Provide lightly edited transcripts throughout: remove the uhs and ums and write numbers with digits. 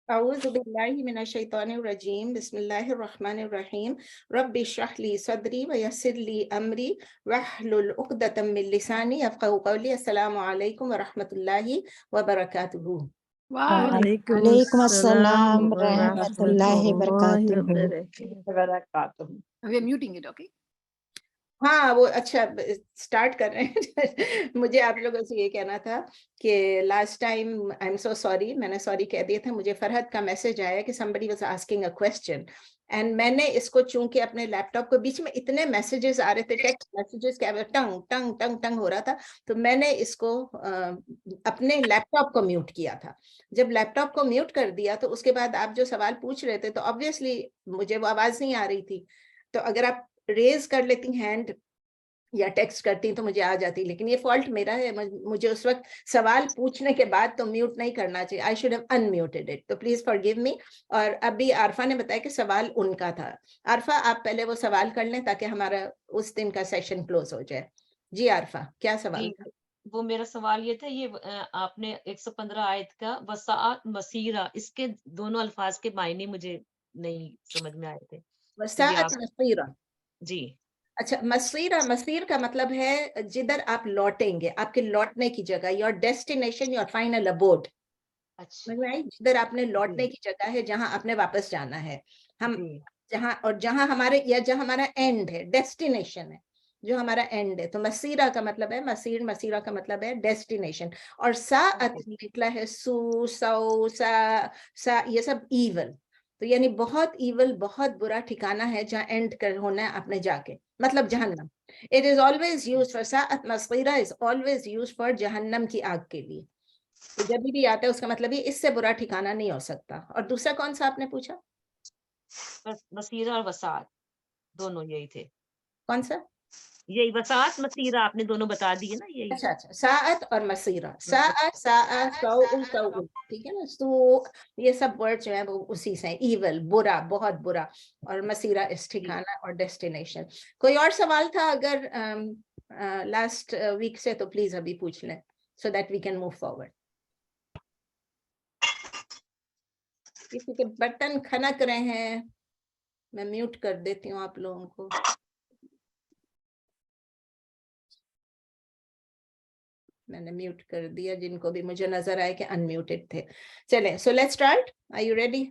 أعوذ بالله من الشيطان الرجيم بسم الله الرحمن الرحيم رب اشرح لي صدري ويسر لي أمري واحلل عقدة من لساني يفقهوا قولي. السلام عليكم ورحمة الله وبركاته. وعلیکم وعلیکم السلام السلام رحمۃ ورحمۃ اللہ اللہ وبرکاتہ. وبرکاتہ. We are muting it, okay? ہاں وہ اچھا اسٹارٹ کر رہے ہیں. مجھے آپ لوگوں سے یہ کہنا تھا کہ last time I am so sorry, میں نے سوری کہہ دیا تھا. مجھے فرحت کا میسج آیا کہ somebody was asking a question and میں نے اس کو چونکہ اپنے لیپ ٹاپ کو بیچ میں اتنے میسیجز آ رہے تھے، ٹیکسٹ میسیجز کیا ٹنگ ٹنگ ٹنگ ٹنگ ہو رہا تھا، تو میں نے اس کو اپنے لیپ ٹاپ کو میوٹ کیا تھا. جب لیپ ٹاپ کو میوٹ کر دیا تو اس کے بعد آپ جو سوال پوچھ رہے تھے تو آبویسلی مجھے وہ آواز نہیں آ رہی تھی. تو اگر آپ ریز کر لیتی ہینڈ یا ٹیکسٹ کرتی تو مجھے آ جاتی، لیکن یہ فالٹ میرا ہے. مجھے اس وقت سوال پوچھنے کے بعد تو میوٹ نہیں کرنا چاہیے. آئی شوڈ ہیو انمیوٹیڈ اٹ، تو پلیز فارگیو می. اور ابھی عارفہ نے بتایا کہ سوال ان کا تھا. عارفہ آپ پہلے وہ سوال کر لیں تاکہ ہمارا اس دن کا سیشن کلوز ہو جائے. جی عارفہ، کیا سوال تھا؟ وہ میرا سوال یہ تھا، یہ آپ نے 115 آیت کا وسعت مسیرہ، اس کے دونوں الفاظ کے معنی مجھے نہیں سمجھ میں آئے تھے. وساعت مصیرہ. جی اچھا، مسیرہ، مسیر کا مطلب ہے جدھر آپ لوٹیں گے، آپ کے لوٹنے کی جگہ، your destination, your final abode. اچھا. جدھر آپ نے لوٹنے کی جگہ ہے، جہاں آپ نے واپس جانا ہے. ہم جہاں، اور جہاں ہمارے، یا جہاں ہمارا اینڈ ہے، ڈیسٹینیشن ہے، جو ہمارا اینڈ ہے. تو مسیرہ کا مطلب ہے مسیر، مسیرہ کا مطلب ہے ڈیسٹینیشن. اور ساعت نکلا ہے سو، سو، سا، یہ سب ایول. تو یعنی بہت ایول، بہت برا ٹھکانہ ہے جہاں اینڈ ہونا ہے آپ نے جا کے، مطلب جہنم. It is always used for ساعت مسیرہ is always used for جہنم کی آگ کے لیے. تو جب بھی آتا ہے اس کا مطلب یہ اس سے برا ٹھکانہ نہیں ہو سکتا. اور دوسرا کون سا آپ نے پوچھا؟ مسیرہ اور وسعت دونوں یہی تھے. کون سا؟ یہی وسعت مسیرہ آپ نے دونوں بتا دیے نا. یہی اچھا اچھا، ساعت اور مسیرہ. ساعت، ساعت، سو، سو، ٹھیک ہے نا. سو یہ سب ورڈ جو ہیں وہ اسی سے، ایول، برا، بہت برا. اور مسیرہ اس ٹھکانہ اور ڈیسٹینیشن. کوئی اور سوال تھا اگر لاسٹ ویک سے، تو پلیز ابھی پوچھ لیں so that we can move forward. کسی کے بٹن کھنک رہے ہیں، میں میوٹ کر دیتی ہوں آپ لوگوں کو. میں نے میوٹ کر دیا جن کو بھی مجھے نظر آئے کہ انمیوٹڈ تھے. چلیں، so let's start. Are you ready?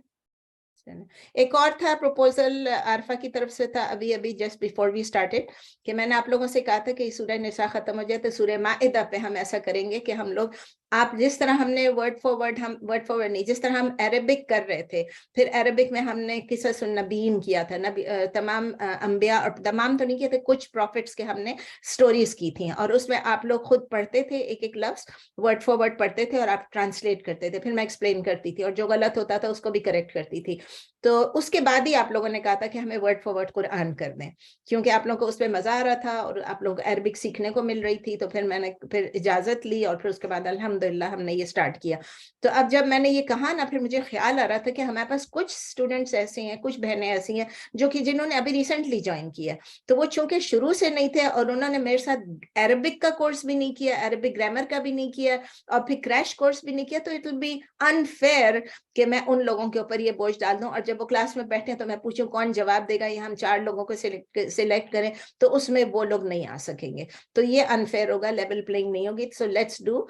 ایک اور تھا پروپوزل عارفہ کی طرف سے تھا ابھی جسٹ بیفور وی اسٹارٹڈ، کہ میں نے آپ لوگوں سے کہا تھا کہ سورہ نساء ختم ہو جائے تو سورہ مائدہ پہ ہم ایسا کریں گے کہ ہم لوگ، آپ جس طرح ہم نے ورڈ فار ورڈ، ہم ورڈ فار ورڈ نہیں، جس طرح ہم عربک کر رہے تھے، پھر عربک میں ہم نے قصص النبیین کیا تھا، تمام انبیاء، اور تمام تو نہیں کیے تھے، کچھ پروفٹس کے ہم نے سٹوریز کی تھیں، اور اس میں آپ لوگ خود پڑھتے تھے ایک ایک لفظ ورڈ فار ورڈ پڑھتے تھے اور آپ ٹرانسلیٹ کرتے تھے. پھر میں ایکسپلین کرتی تھی اور جو غلط ہوتا تھا اس کو بھی کریکٹ کرتی تھی. تو اس کے بعد ہی آپ لوگوں نے کہا تھا کہ ہمیں ورڈ فار ورڈ قرآن کر دیں، کیونکہ آپ لوگوں کو اس پہ مزہ آ رہا تھا اور آپ لوگ عربک سیکھنے کو مل رہی تھی. تو پھر میں نے اجازت لی اور پھر اس کے بعد الحمدللہ ہم نے یہ سٹارٹ کیا. تو اب جب میں نے یہ کہا نا، پھر مجھے خیال آ رہا تھا کہ ہمارے پاس کچھ اسٹوڈنٹس ایسے ہیں، کچھ بہنیں ایسی ہیں جو کہ جنہوں نے ابھی ریسنٹلی جوائن کیا، تو وہ چونکہ شروع سے نہیں تھے اور انہوں نے میرے ساتھ عربک کا کورس بھی نہیں کیا، عربک گرامر کا بھی نہیں کیا، اور پھر کریش کورس بھی نہیں کیا، تو اٹ ول بی انفیئر کہ میں ان لوگوں کے اوپر یہ بوجھ ڈال دوں. اور جب وہ کلاس میں بیٹھے تو میں پوچھوں کون جواب دے گا، یہ ہم 4 لوگوں کو سلیکٹ کریں تو اس میں وہ لوگ نہیں آ سکیں گے، تو یہ انفیئر ہوگا، لیول پلینگ نہیں ہوگی. سو لیٹس ڈو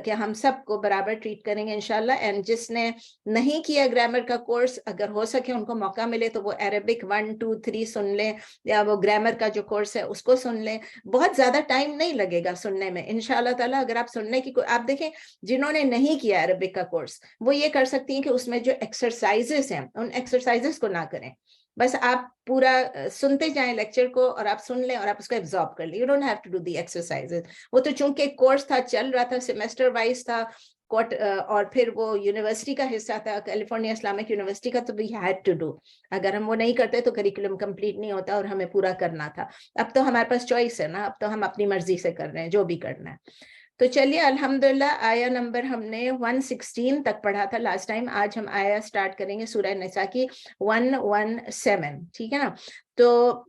کہ ہم سب کو برابر ٹریٹ کریں گے انشاءاللہ. اینڈ جس نے نہیں کیا گرامر کا کورس، اگر ہو سکے ان کو موقع ملے تو وہ عربک 1 2 3 سن لیں، یا وہ گرامر کا جو کورس ہے اس کو سن لیں. بہت زیادہ ٹائم نہیں لگے گا سننے میں انشاءاللہ تعالیٰ. اگر آپ سننے کی، آپ دیکھیں جنہوں نے نہیں کیا عربک کا کورس، وہ یہ کر سکتی ہیں کہ اس میں جو ایکسرسائزز ہیں ان ایکسرسائزز کو نہ کریں، بس آپ پورا سنتے جائیں لیکچر کو اور آپ سن لیں اور آپ اس کو ایبزارب کر لیں. You don't have to do the exercises. وہ تو چونکہ ایک کورس تھا، چل رہا تھا، سیمیسٹر وائز تھا، اور پھر وہ یونیورسٹی کا حصہ تھا، کیلیفورنیا اسلامک یونیورسٹی کا، تو وی ہیڈ ٹو ڈو. اگر ہم وہ نہیں کرتے تو کریکولم کمپلیٹ نہیں ہوتا اور ہمیں پورا کرنا تھا. اب تو ہمارے پاس چوائس ہے نا، اب تو ہم اپنی مرضی سے کر رہے ہیں جو بھی کرنا ہے. تو چلیے الحمدللہ، آیا نمبر ہم نے 116 تک پڑھا تھا لاسٹ ٹائم. آج ہم آیا سٹارٹ کریں گے سورہ نساء کی 117، ٹھیک ہے نا. تو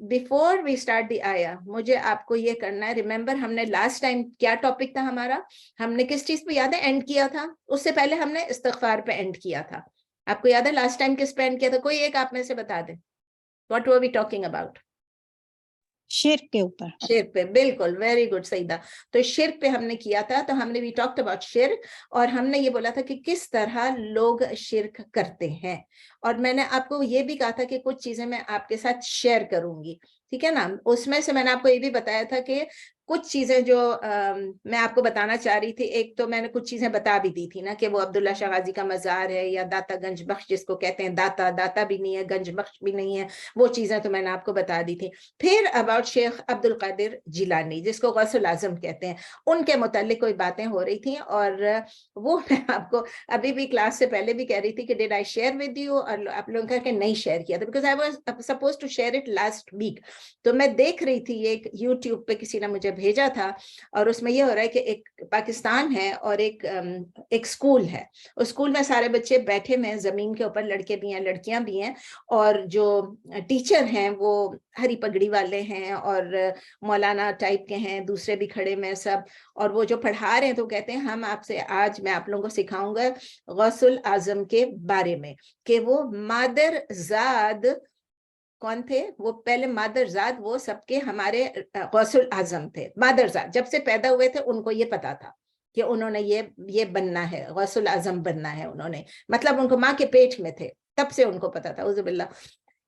بیفور وی اسٹارٹ دی آیا، مجھے آپ کو یہ کرنا ہے، ریممبر ہم نے لاسٹ ٹائم کیا ٹاپک تھا ہمارا، ہم نے کس چیز پہ یاد ہے اینڈ کیا تھا؟ اس سے پہلے ہم نے استغفار پہ اینڈ کیا تھا. आपको याद है लास्ट टाइम किस पे एंड किया था? कोई एक आप में से बता दे, what were we talking about? शिर्क के ऊपर। शिर्क पे, बिल्कुल, वेरी गुड सईदा। तो शिर्क पे हमने किया था, तो हमने वी टॉक्ड अबाउट शिर्क, और हमने ये बोला था कि किस तरह लोग शिर्क करते हैं, और मैंने आपको ये भी कहा था कि कुछ चीजें मैं आपके साथ शेयर करूंगी, ठीक है ना। उसमें से मैंने आपको ये भी बताया था कि कुछ चीजें जो मैं आपको बताना चाह रही थी, एक तो मैंने कुछ चीजें बता भी दी थी ना, कि वो अब्दुल्ला शाह गाजी का मजार है, या दाता गंज बख्श जिसको कहते हैं, दाता भी नहीं है, गंज बख्श भी नहीं है, वो चीजें तो मैंने आपको बता दी थी। फिर अबाउट शेख अब्दुल कादिर जिलानी, जिसको गौसुल आजम कहते हैं, उनके मुतालिक कोई बातें हो रही थी, और वो मैं आपको अभी भी क्लास से पहले भी कह रही थी कि did I share with you, और आप लोगों का कि नहीं शेयर किया था, because I was suppose to share it last week. तो मैं देख रही थी, एक यूट्यूब पे किसी ने मुझे भेजा था, और उसमें ये हो रहा है कि एक पाकिस्तान है और एक स्कूल है, उस स्कूल में सारे बच्चे बैठे हुए हैं जमीन के ऊपर, लड़के भी हैं लड़कियां भी हैं, और जो टीचर हैं वो हरी पगड़ी वाले हैं और मौलाना टाइप के हैं, दूसरे भी खड़े में सब, और वो जो पढ़ा रहे हैं तो कहते हैं हम आपसे आज मैं आप लोगों को सिखाऊंगा गौसुल आजम के बारे में, कि वो मादर जाद कौन थे, वो पहले मादरजाद वो सबके हमारे गौसुल आजम थे। मादरजाद जब से पैदा हुए थे उनको ये पता था कि उन्होंने ये बनना है, गौसुल आजम बनना है उन्होंने, मतलब उनको माँ के पेट में थे तब से उनको पता था, उज़ुबिल्लाह,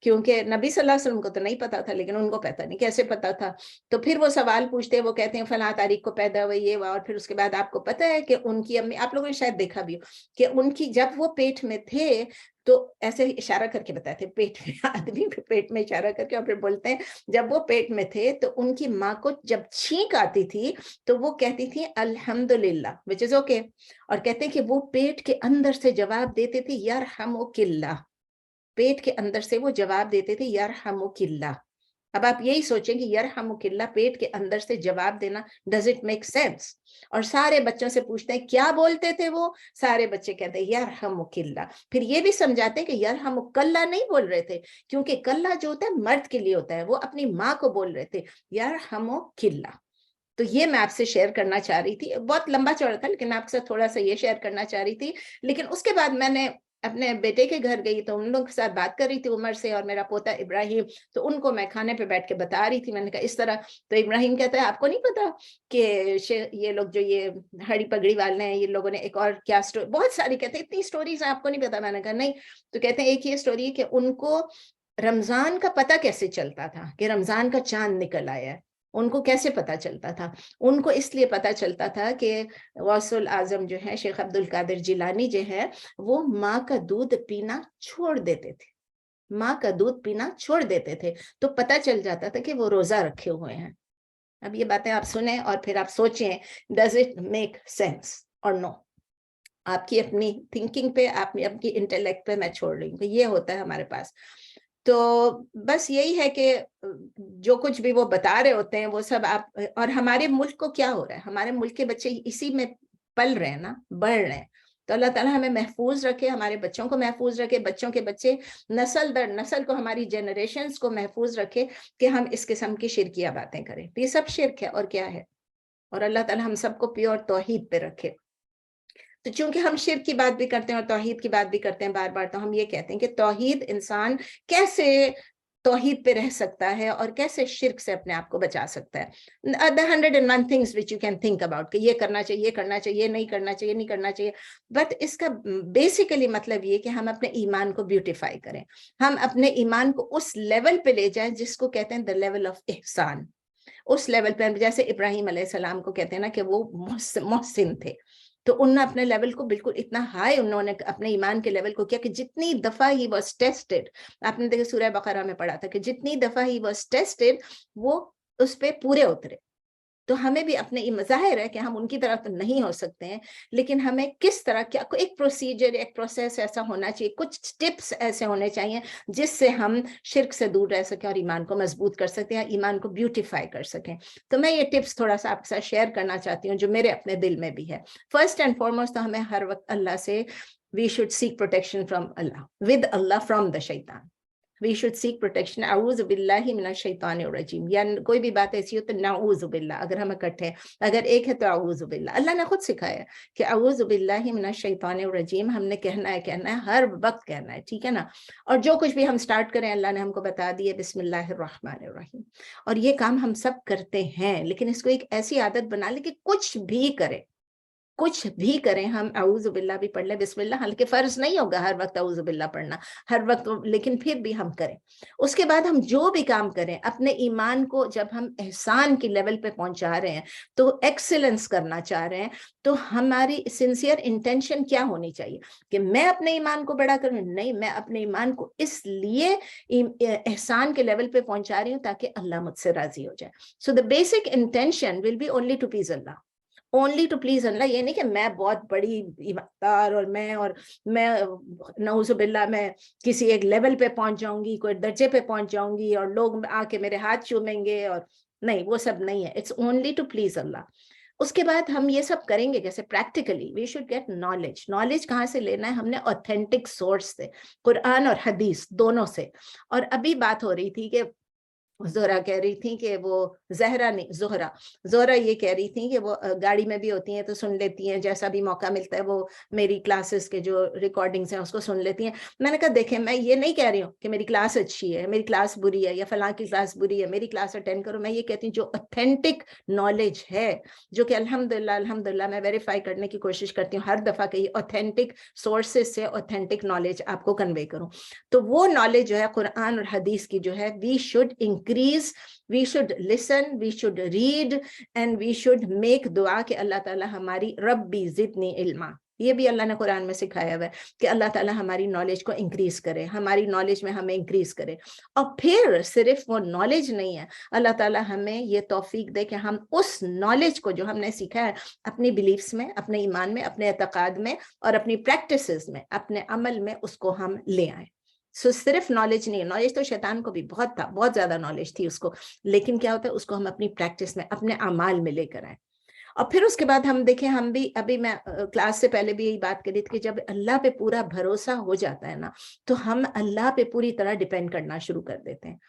क्योंकि नबी सल्लल्लाहु अलैहि वसल्लम को तो नहीं पता था, लेकिन उनको पता नहीं कैसे पता था। तो फिर वो सवाल पूछते हैं, वो कहते हैं फला तारीख को पैदा हुए ये हुआ, और फिर उसके बाद आपको पता है कि उनकी अम्मी, आप लोगों ने शायद देखा भी हो कि उनकी जब वो पेट में थे तो ऐसे इशारा करके बताते, पेट में, आदमी के पेट में इशारा करके, और फिर बोलते हैं जब वो पेट में थे तो उनकी माँ को जब छींक आती थी तो वो कहती थी अल्हम्दुलिल्लाह, विच इज ओके, और कहते हैं कि वो पेट के अंदर से जवाब देते थे यरहमुकिल्लाह, पेट के अंदर से वो जवाब देते थे यरहमुकिल्लाह। अब आप यही सोचें कि यरहमुकिल्लाह पेट के अंदर से जवाब देना, डज इट मेक सेंस? और सारे बच्चों से पूछते हैं क्या बोलते थे वो, सारे बच्चे कहते हैं यरहमुकिल्लाह। फिर ये भी समझाते हैं कि यरहमुकल्लाह नहीं बोल रहे थे, क्योंकि कल्ला जो होता है मर्द के लिए होता है, वो अपनी माँ को बोल रहे थे यरहमुकिल्लाह। तो ये मैं आपसे शेयर करना चाह रही थी, बहुत लंबा चौड़ा था, लेकिन आपसे थोड़ा सा ये शेयर करना चाह रही थी। लेकिन उसके बाद मैंने अपने बेटे के घर गई तो उन लोगों के साथ बात कर रही थी, उमर से और मेरा पोता इब्राहिम, तो उनको मैं खाने पे बैठ के बता रही थी, मैंने कहा इस तरह, तो इब्राहिम कहता है आपको नहीं पता कि ये लोग जो ये हरी पगड़ी वाले हैं, ये लोगों ने एक और क्या स्टोरी, बहुत सारी, कहते हैं इतनी स्टोरीज आपको नहीं पता, मैंने कहा नहीं, तो कहते हैं एक ये स्टोरी है कि उनको रमजान का पता कैसे चलता था कि रमजान का चांद निकल आया है, उनको कैसे पता चलता था? उनको इसलिए पता चलता था कि गौसुल आजम जो है शेख अब्दुल कादिर जिलानी जो है, वो माँ का दूध पीना छोड़ देते थे, माँ का दूध पीना छोड़ देते थे, तो पता चल जाता था कि वो रोजा रखे हुए हैं। अब ये बातें आप सुने और फिर आप सोचें, डज इट मेक सेंस और नो? आपकी अपनी थिंकिंग पे, आपकी इंटेलेक्ट पे मैं छोड़ रही हूँ कि ये होता है हमारे पास। तो बस यही है कि जो कुछ भी वो बता रहे होते हैं वो सब आप, और हमारे मुल्क को क्या हो रहा है, हमारे मुल्क के बच्चे इसी में पल रहे हैं ना, बढ़ रहे हैं। तो अल्लाह ताला हमें महफूज रखे, हमारे बच्चों को महफूज रखे, बच्चों के बच्चे, नस्ल दर नस्ल को, हमारी जनरेशन्स को महफूज रखे कि हम इस किस्म की शिरकिया बातें करें। तो ये सब शिरक है और क्या है, और अल्लाह ताला हम सबको प्योर तौहीद पे रखे। तो चूंकि हम शिर्क की बात भी करते हैं और तौहीद की बात भी करते हैं बार बार, तो हम ये कहते हैं कि तौहीद, इंसान कैसे तौहीद पे रह सकता है और कैसे शिर्क से अपने आप को बचा सकता है। The 101 things which you can think about, कि ये करना चाहिए, करना चाहिए, नहीं करना चाहिए, नहीं करना चाहिए, बट इसका बेसिकली मतलब ये कि हम अपने ईमान को ब्यूटिफाई करें, हम अपने ईमान को उस लेवल पे ले जाएं जिसको कहते हैं द लेवल ऑफ ihsan। उस लेवल पे, जैसे इब्राहिम अलैहिस्सलाम को कहते हैं ना कि वो मोहसिन थे, तो उन्होंने अपने लेवल को बिल्कुल इतना हाई, उन्होंने अपने ईमान के लेवल को किया कि जितनी दफा ही वाज टेस्टेड, आपने देखा सूरह बकरा में पढ़ा था कि जितनी दफा ही वाज टेस्टेड वो उस पे पूरे उतरे। तो हमें भी अपने, ज़ाहिर है कि हम उनकी तरह तो नहीं हो सकते हैं, लेकिन हमें किस तरह, क्या एक प्रोसीजर, एक प्रोसेस ऐसा होना चाहिए, कुछ टिप्स ऐसे होने चाहिए जिससे हम शिर्क से दूर रह सकें और ईमान को मजबूत कर सकते हैं, ईमान को ब्यूटिफाई कर सकें। तो मैं ये टिप्स थोड़ा सा आपके साथ शेयर करना चाहती हूँ जो मेरे अपने दिल में भी है। फर्स्ट एंड फॉरमोस्ट तो हमें हर वक्त अल्लाह से, we should seek protection from Allah, with Allah from the shaitan. we should seek protection. अऊज़ु बिल्लाहि मिनश शैतानिर रजीम, या कोई भी बात ऐसी हो तो नऊज़ु बिल्लाह, अगर हम इकट्ठे हैं, अगर एक है तो अऊज़ु बिल्लाह। अल्लाह ने खुद सिखाया कि अऊज़ु बिल्लाहि मिनश शैतानिर रजीम हमने कहना है, हर वक्त कहना है, ठीक है ना। और जो कुछ भी हम स्टार्ट करें अल्लाह ने हमको बता दिया बिस्मिल्लाहिर रहमानिर रहीम, और ये काम हम सब करते हैं, लेकिन इसको एक ऐसी आदत बना ले कि कुछ भी करें हम अऊज़ु बिल्लाह भी पढ़ ले, बिस्मिल्लाह, हालांकि फर्ज नहीं होगा हर वक्त अऊज़ु बिल्लाह पढ़ना हर वक्त, लेकिन फिर भी हम करें। उसके बाद हम जो भी काम करें अपने ईमान को जब हम एहसान की लेवल पे पहुंचा रहे हैं, तो एक्सीलेंस करना चाह रहे हैं, तो हमारी सिंसियर इंटेंशन क्या होनी चाहिए कि मैं अपने ईमान को बड़ा करूं? नहीं, मैं अपने ईमान को इसलिए एहसान के लेवल पे पहुंचा रही हूँ ताकि अल्लाह मुझसे राजी हो जाए। So the basic intention will be only to please Allah, only to please Allah. ये नहीं कि मैं बहुत बड़ी ईमानदार और मैं नऊज़ुबिल्लाह मैं किसी एक लेवल पे पहुंच जाऊंगी, कोई दर्जे पे पहुंच जाऊंगी और लोग आके मेरे हाथ चूमेंगे, और नहीं, वो सब नहीं है। It's only to please Allah. उसके बाद हम ये सब करेंगे कैसे? Practically we should get knowledge. Knowledge कहाँ से लेना है? हमने ऑथेंटिक सोर्स से, कुरान और हदीस दोनों से। और अभी बात हो रही थी कि ज़ोहरा कह रही थी कि वो ज़ोहरा ये कह रही थी कि वो गाड़ी में भी होती हैं तो सुन लेती हैं, जैसा भी मौका मिलता है वो मेरी क्लासेस के जो रिकॉर्डिंग्स हैं उसको सुन लेती हैं। मैंने कहा देखें, मैं ये नहीं कह रही हूँ कि मेरी क्लास अच्छी है, मेरी क्लास बुरी है, या फलां की क्लास बुरी है, मेरी क्लास अटेंड करो। मैं ये कहती हूँ जो ऑथेंटिक नॉलेज है, जो कि अल्हम्दुलिल्लाह मैं वेरीफाई करने की कोशिश करती हूँ हर दफ़ा कि ऑथेंटिक सोर्सेज से ऑथेंटिक नॉलेज आपको कन्वे करूँ, तो वो नॉलेज जो है कुरान और हदीस की जो है, we should increase, we should listen, we should read, and we should make दुआ कि अल्लाह ताला हमारी रब्बी ज़िदनी इल्मा, ये भी अल्लाह ने कुरान में सिखाया हुआ है कि अल्लाह ताला हमारी नॉलेज को इंक्रीज करे, हमारी नॉलेज में हमें इंक्रीज करे। और फिर सिर्फ वो नॉलेज नहीं है, अल्लाह ताला हमें ये तौफीक दे कि हम उस नॉलेज को जो हमने सीखा है अपनी बिलीफ्स में, अपने ईमान में, अपने एतकाद में और अपनी प्रैक्टिसेस में, अपने अमल में उसको हम ले आए। सो सिर्फ नॉलेज नहीं है, नॉलेज तो शैतान को भी बहुत था, बहुत ज्यादा नॉलेज थी उसको, लेकिन क्या होता है उसको हम अपनी प्रैक्टिस में, अपने अमाल में लेकर आए। और फिर उसके बाद हम देखें, हम भी अभी मैं क्लास से पहले भी यही बात करी थी कि जब अल्लाह पे पूरा भरोसा हो जाता है ना, तो हम अल्लाह पे पूरी तरह डिपेंड करना शुरू कर देते हैं।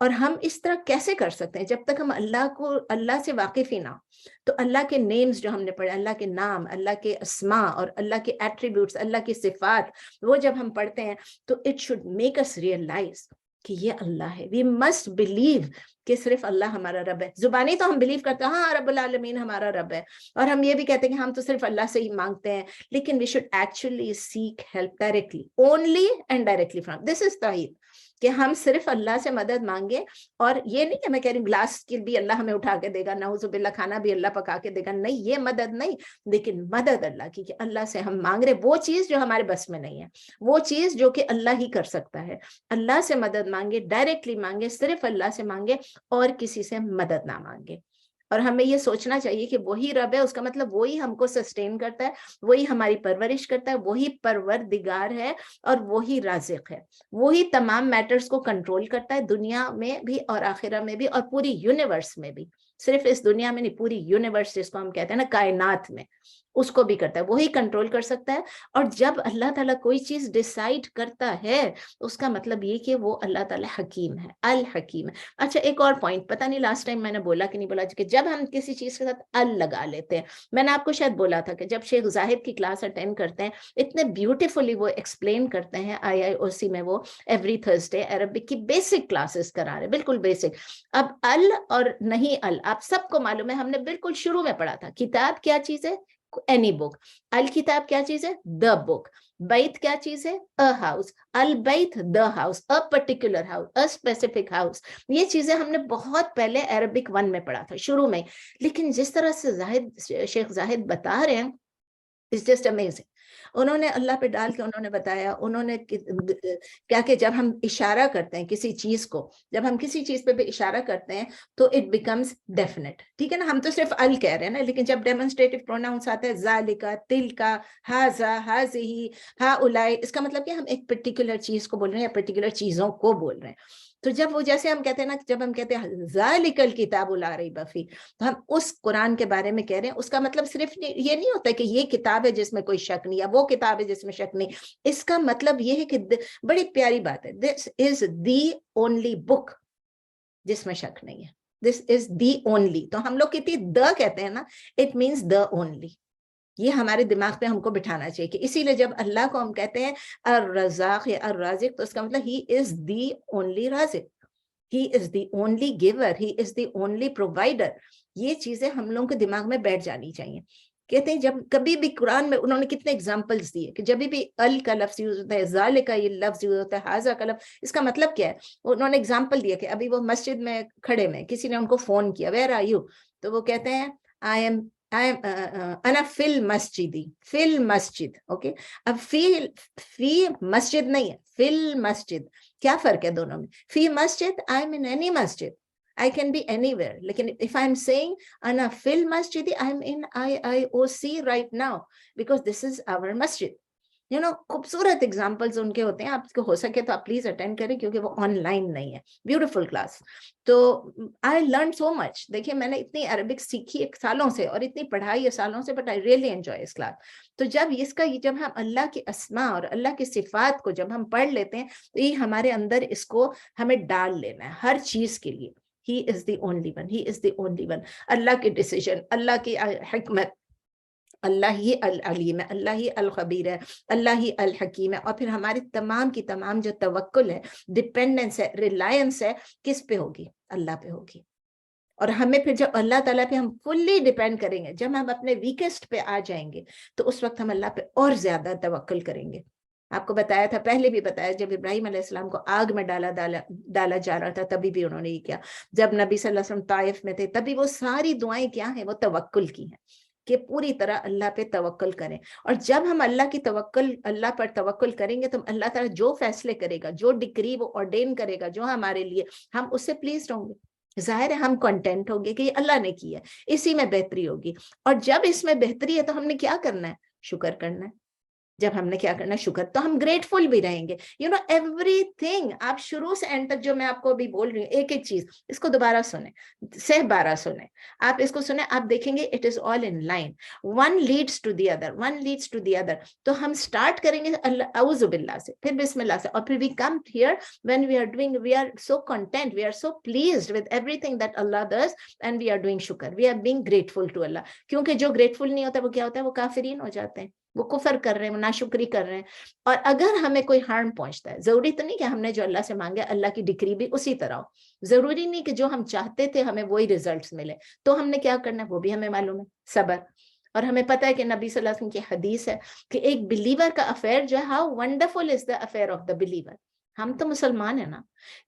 और हम इस तरह कैसे कर सकते हैं? जब तक हम अल्लाह से वाकिफ ही ना, तो अल्लाह के नेम्स जो हमने पढ़े, अल्लाह के नाम, अल्लाह के अस्मा और अल्लाह के एट्रीब्यूट्स, अल्लाह की सिफात, वो जब हम पढ़ते हैं तो it should make us realise कि ये अल्लाह है। वी मस्ट बिलीव कि सिर्फ अल्लाह हमारा रब है। जुबानी तो हम बिलीव करते हैं, हाँ रब्बुल आलमीन हमारा रब है, और हम ये भी कहते हैं कि हम तो सिर्फ अल्लाह से ही मांगते हैं, लेकिन we should actually seek help directly, only and directly from, this is तौहीद, कि हम सिर्फ अल्लाह से मदद मांगे। और ये नहीं कि मैं कह रही हूँ ग्लास की भी अल्लाह हमें उठा के देगा, नाउजुबिल्लाह खाना भी अल्लाह पका के देगा, नहीं, ये मदद नहीं, लेकिन मदद अल्लाह की, कि अल्लाह से हम मांग रहे वो चीज जो हमारे बस में नहीं है, वो चीज जो कि अल्लाह ही कर सकता है। अल्लाह से मदद मांगे, डायरेक्टली मांगे, सिर्फ अल्लाह से मांगे और किसी से मदद ना मांगे। और हमें ये सोचना चाहिए कि वही रब है, उसका मतलब वही हमको सस्टेन करता है, वही हमारी परवरिश करता है, वही परवरदिगार है और वही राज़िक है, वही तमाम मैटर्स को कंट्रोल करता है, दुनिया में भी और आखिरा में भी और पूरी यूनिवर्स में भी। सिर्फ इस दुनिया में नहीं, पूरी यूनिवर्स जिसको हम कहते हैं ना, कायनात में, उसको भी करता है, वही कंट्रोल कर सकता है। और जब अल्लाह ताला कोई चीज डिसाइड करता है, उसका मतलब ये कि वो अल्लाह ताला हकीम है, अल हकीम है। अच्छा, एक और पॉइंट, पता नहीं लास्ट टाइम मैंने बोला कि नहीं बोला, कि जब हम किसी चीज के साथ अल लगा लेते हैं, मैंने आपको शायद बोला था कि जब शेख जाहिद की क्लास अटेंड करते हैं, इतने ब्यूटीफुली वो एक्सप्लेन करते हैं, IIOC में वो एवरी थर्सडे अरबिक की बेसिक क्लासेस करा रहे, बिल्कुल बेसिक। अब अल और नहीं अल, आप सबको मालूम है, हमने बिल्कुल शुरू में पढ़ा था, किताब क्या चीज है, एनी बुक। अल किताब क्या चीज है, द बुक। बैत क्या चीज है, अ हाउस। अल बैत the house, a particular house, a specific house. ये चीजें हमने बहुत पहले अरबिक 1 में पढ़ा था, शुरू में। लेकिन जिस तरह से शेख जाहिद बता रहे हैं, इट्स जस्ट अमेजिंग। उन्होंने अल्लाह पे डाल के उन्होंने बताया, उन्होंने क्या कि जब हम इशारा करते हैं किसी चीज को, जब हम किसी चीज पे भी इशारा करते हैं तो इट बिकम्स डेफिनेट, ठीक है ना। हम तो सिर्फ अल कह रहे हैं ना, लेकिन जब डेमोन्स्ट्रेटिव प्रोनाउंस आता है, ज़ालिका, तिलका, हाजा, हाज़िही, हाउलाई, इसका मतलब कि हम एक पर्टिकुलर चीज को बोल रहे हैं या पर्टिकुलर चीजों को बोल रहे हैं। تو جب وہ جیسے ہم کہتے ہیں نا، جب ہم کہتے ہیں ذالکل کتاب لا ریب فیہ، تو ہم اس قرآن کے بارے میں کہہ رہے ہیں. اس کا مطلب صرف یہ نہیں ہوتا کہ یہ کتاب ہے جس میں کوئی شک نہیں، یا وہ کتاب ہے جس میں شک نہیں. اس کا مطلب یہ ہے کہ بڑی پیاری بات ہے، دس از دی اونلی بک جس میں شک نہیں ہے. دس از دی اونلی. تو ہم لوگ کتنی دا کہتے ہیں نا، اٹ مینس دا اونلی. یہ ہمارے دماغ پہ ہم کو بٹھانا چاہیے کہ اسی لیے جب اللہ کو ہم کہتے ہیں الرزاق یا الرازق، تو اس کا مطلب ہی از دی اونلی رازق، he is the only giver, he is the only provider. یہ چیزیں ہم لوگوں کے دماغ میں بیٹھ جانی چاہیے. کہتے ہیں جب کبھی بھی قرآن میں انہوں نے کتنے اگزامپلس دیے کہ جب بھی ال کا لفظ یوز ہوتا ہے، ذالک کا یہ لفظ یوز ہوتا ہے، ہاذا کا لفظ، اس کا مطلب کیا ہے؟ انہوں نے اگزامپل دیا کہ ابھی وہ مسجد میں کھڑے میں کسی نے ان کو فون کیا، ویئر آر یو؟ تو وہ کہتے ہیں آئی ایم انا فی المسجدی، فی المسجد. اوکے، اب فی مسجد نہیں ہے، فی المسجد. کیا فرق ہے دونوں میں؟ فی مسجد I am in any Masjid, I can be anywhere. لیکن if I'm saying أنا في المسجد, I'm in IIOC right now because this is our masjid. You know, خوبصورت examples ان کے ہوتے ہیں. آپ کو ہو سکے تو آپ پلیز اٹینڈ کریں کیونکہ وہ آن لائن نہیں ہے. Beautiful class. تو I learned so much. دیکھیے میں نے اتنی عربک سیکھی سالوں سے اور اتنی پڑھائی ہے سالوں سے, but I really enjoy this class. تو جب ہم اللہ کے اسماء اور اللہ کی صفات کو جب ہم پڑھ لیتے ہیں تو یہ ہمارے اندر اس کو ہمیں ڈال لینا ہے ہر چیز کے لیے. He is the only one. He is the only one. اللہ کی ڈیسیژن, اللہ کی حکمت, اللہ ہی العلیم ہے, اللہ ہی الخبیر ہے, اللہ ہی الحکیم ہے. اور پھر ہماری تمام کی تمام جو توکل ہے, ڈپینڈنس ہے, ریلائنس ہے, کس پہ ہوگی؟ اللہ پہ ہوگی. اور ہمیں پھر جب اللہ تعالیٰ پہ ہم فلی ڈیپینڈ کریں گے, جب ہم اپنے ویکسٹ پہ آ جائیں گے, تو اس وقت ہم اللہ پہ اور زیادہ توکل کریں گے. آپ کو بتایا تھا, پہلے بھی بتایا, جب ابراہیم علیہ السلام کو آگ میں ڈالا جا رہا تھا, تبھی بھی انہوں نے یہ کیا. جب نبی صلی اللہ علیہ وسلم طائف میں تھے, تبھی وہ ساری دعائیں کیا ہیں؟ وہ توکل کی ہیں کہ پوری طرح اللہ پہ توکل کریں. اور جب ہم اللہ پر توکل کریں گے, تو اللہ تعالیٰ جو فیصلے کرے گا, جو ڈکری وہ آرڈین کرے گا جو ہمارے لیے, ہم اس سے پلیزڈ ہوں گے. ظاہر ہے ہم کنٹینٹ ہوں گے کہ یہ اللہ نے کیا ہے, اسی میں بہتری ہوگی. اور جب اس میں بہتری ہے تو ہم نے کیا کرنا ہے؟ شکر کرنا ہے. جب ہم نے کیا کرنا؟ شکر. تو ہم گریٹفل بھی رہیں گے. یو نو ایوری تھنگ. آپ شروع سے اینڈ تک جو میں آپ کو ابھی بول رہی ہوں, ایک ایک چیز, اس کو دوبارہ سنیں, سہ بارہ سنیں, آپ اس کو سنیں, آپ دیکھیں گے it is all in line. One leads to the other, one leads to the other. تو ہم سٹارٹ کریں گے اعوذ باللہ سے, پھر بسم اللہ سے, اور پھر we come here when we are doing, we are so content, we are so pleased with everything that Allah does, and we are doing shukr, we are being grateful to Allah. کیونکہ جو grateful نہیں ہوتا وہ کیا ہوتا ہے؟ وہ کافرین ہو جاتے ہیں, وہ کفر کر رہے ہیں, ناشکری کر رہے ہیں. اور اگر ہمیں کوئی ہارم پہنچتا ہے, ضروری تو نہیں کہ ہم نے جو اللہ سے مانگے اللہ کی ڈکری بھی اسی طرح ہو, ضروری نہیں کہ جو ہم چاہتے تھے ہمیں وہی ریزلٹس ملے. تو ہم نے کیا کرنا ہے وہ بھی ہمیں معلوم ہے, صبر. اور ہمیں پتہ ہے کہ نبی صلی اللہ علیہ وسلم کی حدیث ہے کہ ایک بلیور کا افیئر جو ہے, how wonderful is the affair of the believer. ہم تو مسلمان ہیں نا,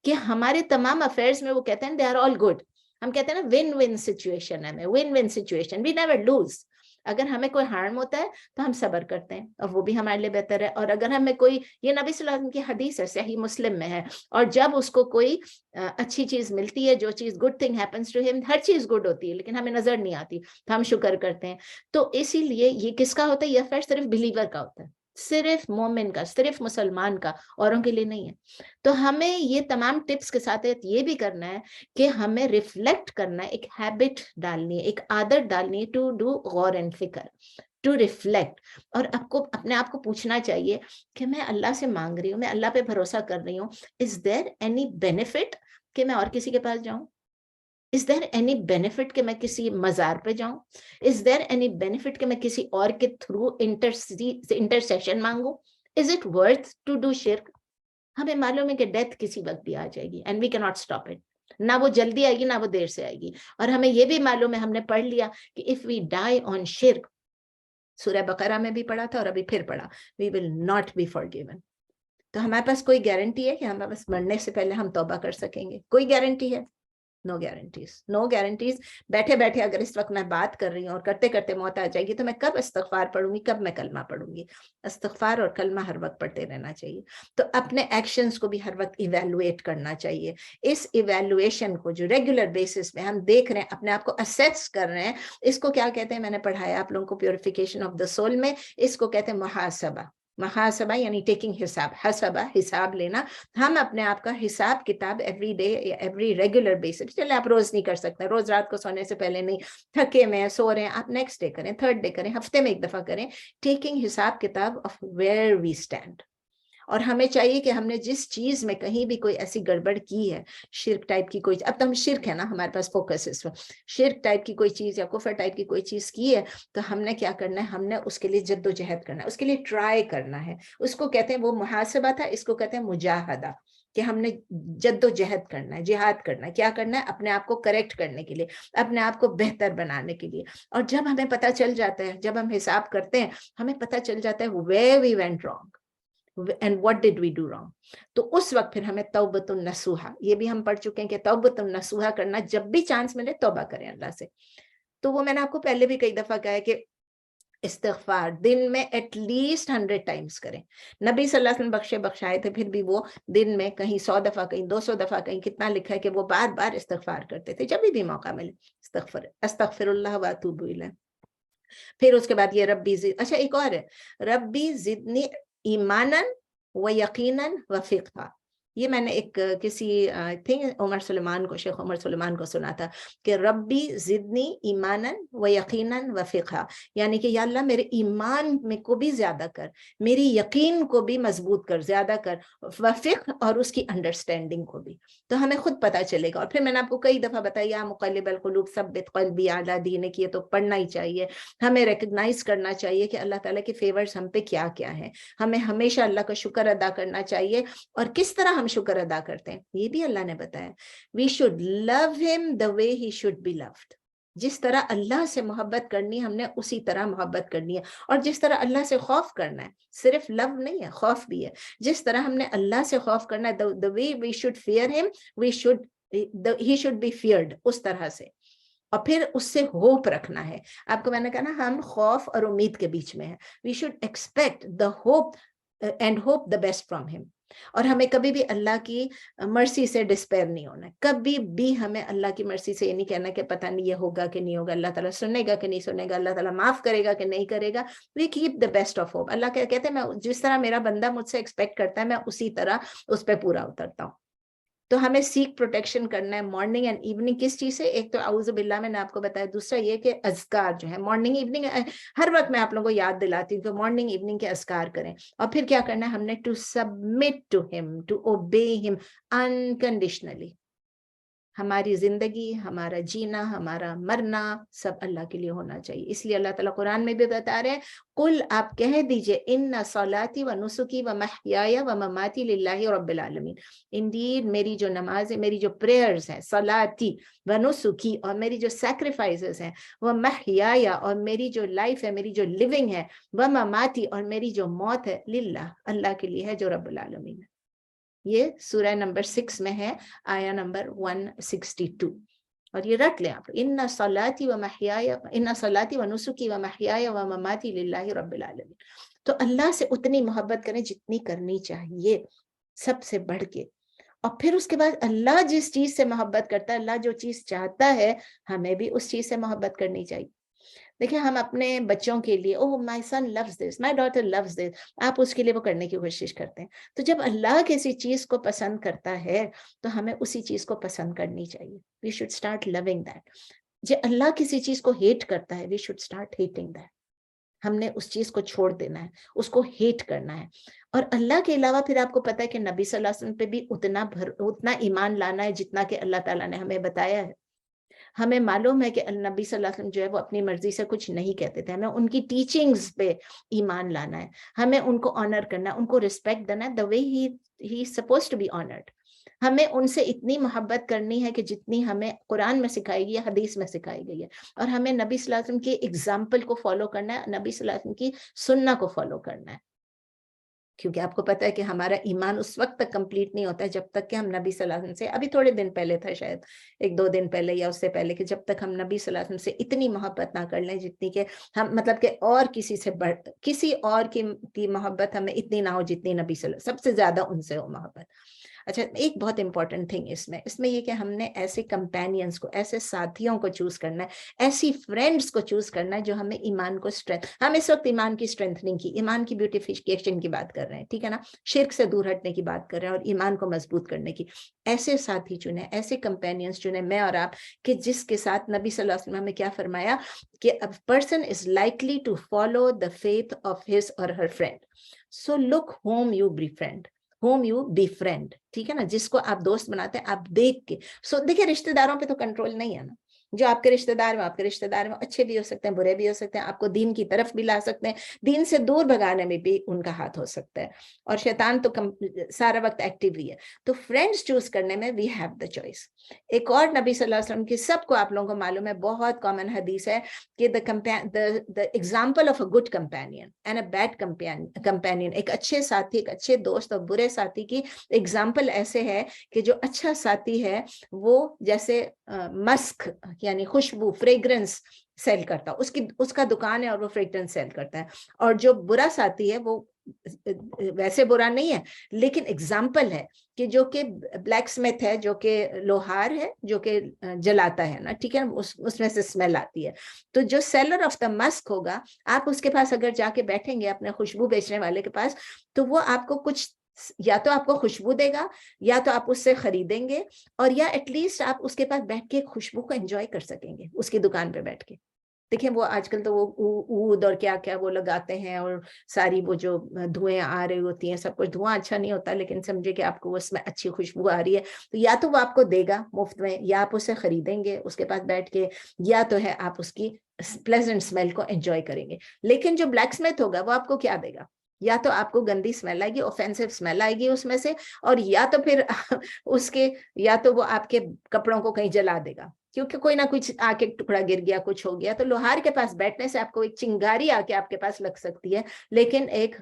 کہ ہمارے تمام افیئرس میں وہ کہتے ہیں دے آر آل گڈ. ہم کہتے ہیں نا ون ون سچویشن ہے, ہمیں win win situation, we never lose. اگر ہمیں کوئی ہارم ہوتا ہے تو ہم صبر کرتے ہیں, اور وہ بھی ہمارے لیے بہتر ہے. اور اگر ہمیں کوئی, یہ نبی صلی اللہ علیہ وسلم کی حدیث ہے, صحیح مسلم میں ہے, اور جب اس کو کوئی اچھی چیز ملتی ہے, جو چیز گڈ تھنگ ہیپنس ٹو ہم, ہر چیز گڈ ہوتی ہے لیکن ہمیں نظر نہیں آتی, تو ہم شکر کرتے ہیں. تو اسی لیے یہ کس کا ہوتا ہے؟ یہ افیئر صرف بلیور کا ہوتا ہے, صرف مومن کا, صرف مسلمان کا, اوروں کے لیے نہیں ہے. تو ہمیں یہ تمام ٹپس کے ساتھ یہ بھی کرنا ہے کہ ہمیں ریفلیکٹ کرنا ہے, ایک ہیبٹ ڈالنی ہے, ایک عادت ڈالنی ہے, ٹو ڈو غور اینڈ فکر, ٹو ریفلیکٹ. اور اپنے آپ کو پوچھنا چاہیے کہ میں اللہ سے مانگ رہی ہوں, میں اللہ پہ بھروسہ کر رہی ہوں, از دیر اینی بینیفٹ کہ میں اور کسی کے پاس جاؤں؟ Is there any benefit کہ میں کسی مزار پہ جاؤں؟ Is there any benefit کہ میں کسی اور کے تھرو انٹرسیشن مانگوں؟ Is it worth to do shirk؟ ہمیں معلوم ہے کہ ڈیتھ کسی وقت بھی آ جائے گی, and we cannot stop it. نہ وہ جلدی آئے گی نہ وہ دیر سے آئے گی. اور ہمیں یہ بھی معلوم ہے, ہم نے پڑھ لیا کہ if we die on shirk, سورہ بقرہ میں بھی پڑھا تھا اور ابھی پھر پڑھا, we will not be forgiven. تو ہمارے پاس کوئی گارنٹی ہے کہ ہم بس مرنے سے پہلے ہم توبہ کر سکیں گے؟ کوئی گارنٹی ہے؟ نو گارنٹیز, نو گارنٹیز. بیٹھے بیٹھے اگر اس وقت میں بات کر رہی ہوں اور کرتے کرتے موت آ جائے گی, تو میں کب استغفار پڑھوں گی, کب میں کلمہ پڑھوں گی؟ استغفار اور کلمہ ہر وقت پڑھتے رہنا چاہیے. تو اپنے ایکشنز کو بھی ہر وقت ایویلویٹ کرنا چاہیے. اس ایویلویشن کو جو ریگولر بیسس پہ ہم دیکھ رہے ہیں, اپنے آپ کو اسیس کر رہے ہیں, اس کو کیا کہتے ہیں؟ میں نے پڑھایا آپ لوگوں کو پیوریفیکیشن آف دا سول میں, اس کو کہتے ہیں محاسبہ. محاسبہ यानी टेकिंग हिसाब, हसबा हिसाब लेना। हम अपने आप का हिसाब किताब एवरी डे या एवरी रेगुलर बेसिस, चले आप रोज नहीं कर सकते, रोज रात को सोने से पहले नहीं, थके में सो रहे हैं, आप नेक्स्ट डे करें, थर्ड डे करें, हफ्ते में एक दफा करें, टेकिंग हिसाब किताब ऑफ वेयर वी स्टैंड। और हमें चाहिए कि हमने जिस चीज में कहीं भी कोई ऐसी गड़बड़ की है, शिर्क टाइप की कोई, अब तो हम शिर्क है ना, हमारे पास फोकस इस वक्त, शिर्क टाइप की कोई चीज या कुफर टाइप की कोई चीज की है, तो हमने क्या करना है, हमने उसके लिए जद्दोजहद करना है, उसके लिए ट्राई करना है। उसको कहते हैं, वो मुहासबा था, इसको कहते हैं मुजाहदा, कि हमने जद्दोजहद करना है, जिहाद करना है। क्या करना है? अपने आप को करेक्ट करने के लिए, अपने आप को बेहतर बनाने के लिए। और जब हमें पता चल जाता है, जब हम हिसाब करते हैं, हमें पता चल जाता है where we went wrong and what did we do wrong, तो उस वक्त फिर हमें तौबतुन नसूहा, ये भी हम पढ़ चुके हैं कि तौबतुन नसूहा करना, जब भी चांस मिले तौबा करें अल्लाह से। तो वो मैंने आपको पहले भी कई दफा कहा है कि इस्तिग़फ़ार दिन में एटलीस्ट 100 टाइम्स करें। नबी सल्लल्लाहु अलैहि वसल्लम बख्शाए थे, फिर भी वो दिन में कहीं 100 दफा, कहीं 200 दफा, कहीं कितना लिखा है कि वो बार बार इस्तिग़फ़ार करते थे, जब भी मौका मिले अस्तग़फ़िरुल्लाह व अतूबु इलैह। फिर उसके बाद ये रब्बी जिद, अच्छा एक और है, रब्बी जिदनी ईमानन व यकीनन व फिक़हा। ये मैंने एक किसी आई थिंक उमर सुलेमान को, शेख उमर सुलेमान को सुना था कि रब्बी जिदनी ईमानन व यकीनन व फिक़हा, यानी कि या अल्लाह मेरे ईमान में को भी ज्यादा कर, मेरी यकीन को भी मजबूत कर, ज्यादा कर, व फिक़ह और उसकी अंडरस्टैंडिंग को भी। तो हमें खुद पता चलेगा। और फिर मैंने आपको कई दफा बताया, या मुक़ल्लिबल क़ुलूब सब्बित क़ल्बी अला दीनिक, ये तो पढ़ना ही चाहिए। हमें रिकग्नाइज करना चाहिए कि अल्लाह ताला के फेवर्स हम पे क्या क्या है। हमें हमेशा अल्लाह का शुक्र अदा करना चाहिए। और किस तरह हम शुक्र अदा करते हैं, ये भी अल्लाह ने बताया। We should love him the way he should be loved. जिस तरह अल्लाह से मोहब्बत करनी है, हमने उसी तरह मोहब्बत करनी है। और जिस तरह अल्लाह से खौफ करना है, सिर्फ लव नहीं है, खौफ भी है। जिस तरह हमने अल्लाह से खौफ करना है, the way we should fear him, we should he should be feared, उस तरह से। और फिर उससे होप रखना है। आपको मैंने कहा ना, हम खौफ और उम्मीद के बीच में है। We should expect the hope and hope the best from him. और हमें कभी भी अल्लाह की मर्सी से डिस्पेयर नहीं होना है। कभी भी हमें अल्लाह की मर्सी से ये नहीं कहना कि पता नहीं ये होगा कि नहीं होगा, अल्लाह ताला सुनेगा कि नहीं सुनेगा, अल्लाह ताला माफ करेगा कि नहीं करेगा। We keep the best of hope. Allah कहते हैं, मैं जिस तरह मेरा बंदा मुझसे एक्सपेक्ट करता है, मैं उसी तरह उस पर पूरा उतरता हूँ। तो हमें सीक प्रोटेक्शन करना है मॉर्निंग एंड इवनिंग। किस चीज से? एक तो औज़ु बिल्लाह मैंने आपको बताया, दूसरा ये कि अज़कार जो है मॉर्निंग इवनिंग, हर वक्त मैं आप लोगों को याद दिलाती हूँ कि मॉर्निंग इवनिंग के अज़कार करें। और फिर क्या करना है हमने? To submit to him, to obey him unconditionally. हमारी जिंदगी, हमारा जीना, हमारा मरना सब अल्लाह के लिए होना चाहिए। इसलिए अल्लाह ताला कुरान में भी बता रहे हैं, कुल आप कह दीजिए, इन्ना सलाती व नुसुकी व महयाया व ममाती लिल्लाहि रब्बिल आलमीन। इंडीड मेरी जो नमाज है, मेरी जो प्रेयर्स हैं, सलाती व नुसुकी, और मेरी जो सैक्रिफाइसेस हैं, व महयाया, और मेरी जो लाइफ है, मेरी जो लिविंग है, व ममाती, और मेरी जो मौत है, लिल्लाह, अल्लाह के लिए है जो रब्बिल आलमीन है। ये सूरह नंबर 6 में है, आया नंबर 162। और ये रट लें आप, इन्ना सलाती व महयाया, इन्ना सलाती व नुसुकी व महयाया व ममाती लिल्लाहि रब्बिल आलमीन। तो अल्लाह से उतनी मोहब्बत करें जितनी करनी चाहिए, सबसे बढ़ के। और फिर उसके बाद अल्लाह जिस चीज से मोहब्बत करता है, अल्लाह जो चीज चाहता है, हमें भी उस चीज से मोहब्बत करनी चाहिए। देखिए, हम अपने बच्चों के लिए, oh my son loves this, my daughter loves this, आप उसके लिए वो करने की कोशिश करते हैं। तो जब अल्लाह किसी चीज को पसंद करता है, तो हमें उसी चीज को पसंद करनी चाहिए। We should start loving that. जब अल्लाह किसी चीज को हेट करता है, we should start hating that. हमने उस चीज को छोड़ देना है, उसको हेट करना है। और अल्लाह के अलावा फिर आपको पता है कि नबी सल्लल्लाहु अलैहि वसल्लम पे भी उतना ईमान लाना है जितना कि अल्लाह ताला ने हमें बताया है। हमें मालूम है कि नबी सल्लल्लाहु अलैहि वसल्लम जो है वो अपनी मर्जी से कुछ नहीं कहते थे। हमें उनकी टीचिंग्स पे ईमान लाना है, हमें उनको ऑनर करना है, उनको रिस्पेक्ट देना है, the way he supposed to be honoured. हमें उनसे इतनी मोहब्बत करनी है कि जितनी हमें कुरान में सिखाई गई है, हदीस में सिखाई गई है। और हमें नबी सल्लल्लाहु अलैहि वसल्लम के एग्जाम्पल को फॉलो करना है, नबी सल्लल्लाहु अलैहि वसल्लम की सुन्नह को फॉलो करना है। क्योंकि आपको पता है कि हमारा ईमान उस वक्त तक कंप्लीट नहीं होता है जब तक कि हम नबी सल्लल्लाहु अलैहि वसल्लम से, अभी थोड़े दिन पहले था शायद, 1-2 दिन पहले या उससे पहले, कि जब तक हम नबी सल्लल्लाहु अलैहि वसल्लम से इतनी मोहब्बत ना कर लें जितनी कि हम, मतलब कि और किसी से बढ़, किसी और की मोहब्बत हमें इतनी ना हो जितनी नबी सल्लल्लाहु अलैहि वसल्लम, सबसे ज्यादा उनसे हो मोहब्बत। अच्छा, एक बहुत इंपॉर्टेंट थिंग इसमें ये कि हमने ऐसे कंपेनियंस को, ऐसे साथियों को चूज करना है, ऐसी फ्रेंड्स को चूज करना है जो हमें ईमान को स्ट्रेंथ, हम इस वक्त ईमान की स्ट्रेंथनिंग की, ईमान की ब्यूटिफिकेशन की बात कर रहे हैं, ठीक है ना, शिर्क से दूर हटने की बात कर रहे हैं और ईमान को मजबूत करने की। ऐसे साथी चुने, ऐसे कंपेनियंस चुने, मैं और आप, कि जिसके साथ नबी सल्लल्लाहु अलैहि वसल्लम ने क्या फरमाया कि a person is likely to follow the faith of his or her friend. So look whom you befriend, ठीक है ना, जिसको आप दोस्त बनाते हैं आप देख के। देखिए, रिश्तेदारों पे तो कंट्रोल नहीं है ना, जो आपके रिश्तेदार में, आपके रिश्तेदार में अच्छे भी हो सकते हैं, बुरे भी हो सकते हैं, आपको दीन की तरफ भी ला सकते हैं, दीन से दूर भगाने में भी उनका हाथ हो सकता है, और शैतान तो सारा वक्त एक्टिव ही है। तो फ्रेंड्स चूज करने में वी हैव द चॉइस। एक और नबी सल्लल्लाहु अलैहि वसल्लम की, सबको आप लोगों को मालूम है, बहुत कॉमन हदीस है कि the example of a good companion and a bad companion, एक अच्छे साथी, एक अच्छे दोस्त और बुरे साथी की एग्जाम्पल ऐसे है कि जो अच्छा साथी है वो जैसे मस्क यानी खुशबू, फ्रेग्रेंस सेल करता, उसका दुकान है और वो फ्रेग्रेंस सेल करता है, और जो बुरा साथी है वो वैसे बुरा नहीं है, लेकिन एग्जाम्पल है कि जो कि ब्लैक स्मिथ है, जो कि लोहार है, जो कि जलाता है ना, ठीक है, उसमें से स्मेल आती है। तो जो सेलर ऑफ द मस्क होगा, आप उसके पास अगर जाके बैठेंगे अपने खुशबू बेचने वाले के पास, तो वो आपको कुछ, या तो आपको खुशबू देगा, या तो आप उससे खरीदेंगे, और या एटलीस्ट आप उसके पास बैठ के खुशबू को एंजॉय कर सकेंगे उसकी दुकान पे बैठ के। देखिए, वो आजकल तो वो ऊद और क्या क्या वो लगाते हैं, और सारी वो जो धुएं आ रही होती हैं, सब कुछ धुआं अच्छा नहीं होता, लेकिन समझे कि आपको उसमें अच्छी खुशबू आ रही है, तो या तो वो आपको देगा मुफ्त में, या आप उसे खरीदेंगे उसके पास बैठ के, या तो है आप उसकी प्लेजेंट स्मेल को एंजॉय करेंगे। लेकिन जो ब्लैक स्मिथ होगा वो आपको क्या देगा? या तो आपको गंदी स्मेल आएगी, ऑफेंसिव स्मेल आएगी उसमें से, और या तो फिर उसके, या तो वो आपके कपड़ों को कहीं जला देगा, क्योंकि कोई ना कुछ आके टुकड़ा गिर गया, कुछ हो गया। तो लोहार के पास बैठने से आपको एक चिंगारी आके आपके पास लग सकती है, लेकिन एक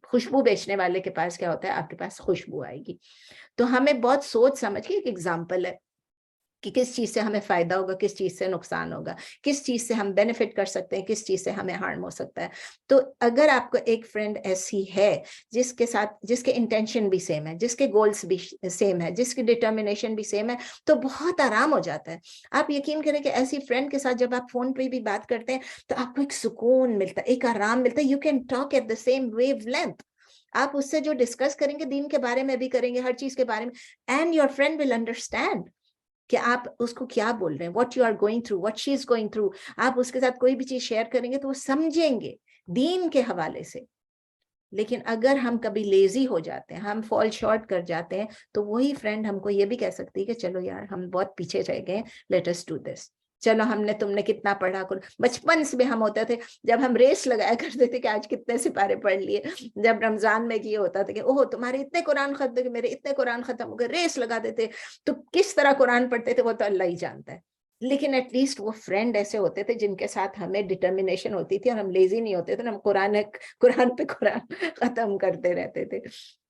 खुशबू बेचने वाले के पास क्या होता है, आपके पास खुशबू आएगी। तो हमें बहुत सोच समझ के, एक एग्जाम्पल है कि किस चीज से हमें फायदा होगा, किस चीज से नुकसान होगा, किस चीज से हम बेनिफिट कर सकते हैं, किस चीज से हमें हार्म हो सकता है। तो अगर आपको एक फ्रेंड ऐसी है जिसके साथ, जिसके इंटेंशन भी सेम है, जिसके गोल्स भी सेम है, जिसकी डिटर्मिनेशन भी सेम है, तो बहुत आराम हो जाता है। आप यकीन करें कि ऐसी फ्रेंड के साथ जब आप फोन पे भी बात करते हैं तो आपको एक सुकून मिलता है, एक आराम मिलता है। You can talk at the same wavelength. आप उससे जो डिस्कस करेंगे, दीन के बारे में भी करेंगे, हर चीज के बारे में, and your friend will understand कि आप उसको क्या बोल रहे हैं, what you are going through, what she is going through. आप उसके साथ कोई भी चीज शेयर करेंगे तो वो समझेंगे दीन के हवाले से। लेकिन अगर हम कभी लेजी हो जाते हैं, हम फॉल शॉर्ट कर जाते हैं, तो वही फ्रेंड हमको ये भी कह सकती है कि चलो यार, हम बहुत पीछे रह गए, लेट अस डू दिस। चलो, तुमने कितना पढ़ा करो। बचपन से हम होते थे, जब हम रेस लगाया करते थे कि आज कितने सिपारे पढ़ लिए, जब रमजान में ये होता था कि ओह तुम्हारे इतने कुरान खत्म हो, मेरे इतने कुरान खत्म हो गए, रेस लगा देते। तो किस तरह कुरान पढ़ते थे वो तो अल्लाह ही जानता है, लेकिन एटलीस्ट वो फ्रेंड ऐसे होते थे जिनके साथ हमें डिटर्मिनेशन होती थी और हम लेजी नहीं होते थे, हम कुरान पे कुरान खत्म करते रहते थे।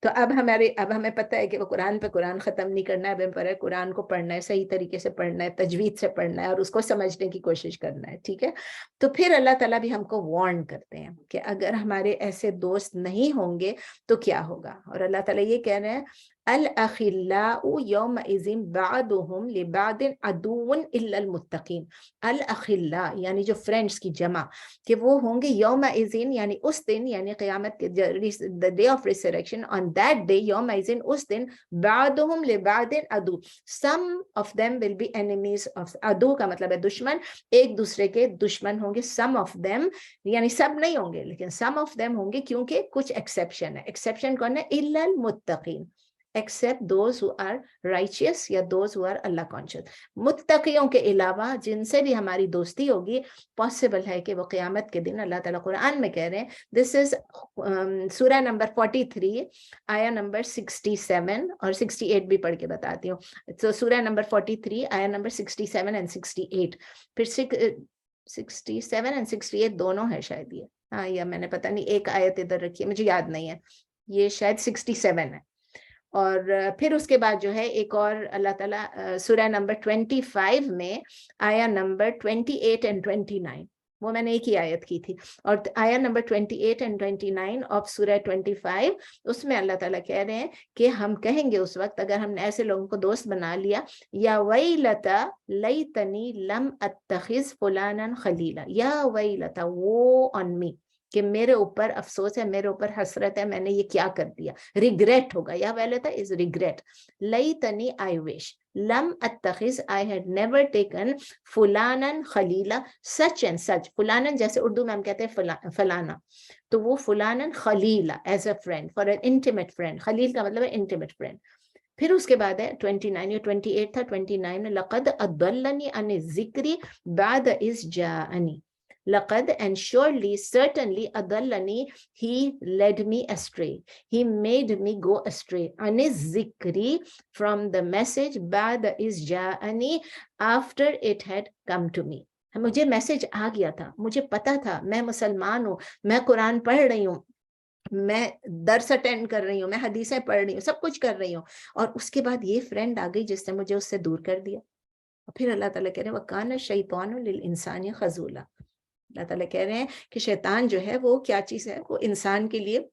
तो अब हमें पता है कि वो कुरान पे कुरान खत्म नहीं करना है, हमें पर कुरान को पढ़ना है, सही तरीके से पढ़ना है, तजवीद से पढ़ना है, और उसको समझने की कोशिश करना है, ठीक है। तो फिर अल्लाह ताला भी हमको वार्न करते हैं कि अगर हमारे ऐसे दोस्त नहीं होंगे तो क्या होगा। और अल्लाह ताला ये कह रहे हैं, अल अखिल्लाउ यौमइज़िन बादुहुम लिबादिन अदुव्वुन इल्लल मुत्तकीन। अल अखिल्ला यानी जो फ्रेंड्स की जमा, कि वो होंगे यौमइज़िन यानी उस दिन, यानी क़यामत के the day of resurrection, on that day, यौमइज़िन उस दिन, बादुहुम लिबादिन अदु, some of them will be enemies of, अदु का मतलब है दुश्मन, एक दूसरे के दुश्मन होंगे। सम ऑफ देम यानी सब नहीं होंगे, लेकिन सम ऑफ देम होंगे, क्योंकि कुछ एक्सेप्शन है। एक्सेप्शन कौन है? इल्लल मुत्तकीन, except those who are righteous या those who are Allah conscious। मुत्तकियों के अलावा जिनसे भी हमारी दोस्ती होगी, पॉसिबल है कि वो क़यामत के दिन, अल्लाह ताला कुरान में कह रहे हैं, दिस इज सूरह नंबर 43 आया नंबर 67 और 68 भी पढ़ के बताती हूँ। तो सूरह नंबर 43 आया नंबर 67 एंड 68, फिर 67 एंड 68 दोनों है शायद ये, हाँ, या मैंने पता नहीं एक आयत इधर रखी है, मुझे याद नहीं है, ये शायद 67 है। और फिर उसके बाद जो है एक और अल्लाह ताला सूरह नंबर 25 में आया नंबर 28 एंड 29, वो मैंने एक ही आयत की थी। और आयत नंबर 28 एंड 29 ऑफ सूरह 25, उसमें अल्लाह ताला कह रहे हैं कि हम कहेंगे उस वक्त अगर हमने ऐसे लोगों को दोस्त बना लिया, या वैलता लैतनी लम अत्तखिज फुलानन खलीला, या वैलता वो ऑन मी, कि मेरे ऊपर अफसोस है, मेरे ऊपर हसरत है, मैंने ये क्या कर दिया, रिग्रेट होगा, या वैलता इज रिग्रेट, लैतनी आई विश, लम अत्तखिज आई हैड नेवर टेकन फुलानन खलीला, सच एंड सच, फुलानन जैसे उर्दू में हम कहते हैं फलाना, तो वो फुलानन खलीला as a friend, for an intimate friend, खलील का मतलब है इंटीमेट फ्रेंड। फिर उसके बाद है 29, ये 28 था, 29 में लक़द अदल्लनी अन ज़िक्री बाद is जाअनी, laqad and surely, certainly, adallani, he led me astray, he made me go astray, anis zikri, from the message, ba'da is ja'ani, after it had come to me, मुझे message आ गया था, मुझे पता था मैं मुसलमान हूँ, मैं कुरान पढ़ रही हूँ, मैं दर्स अटेंड कर रही हूँ, मैं हदीसें पढ़ रही हूँ, सब कुछ कर रही हूँ, और उसके बाद ये फ्रेंड आ गई जिसने मुझे उससे दूर कर दिया। और फिर अल्लाह ताला कह रहे हैं वकाना शैतानु लिल इंसानी खजूला, अल्लाह ताला कह रहे हैं कि शैतान जो है वो क्या चीज है, वो इंसान के लिए,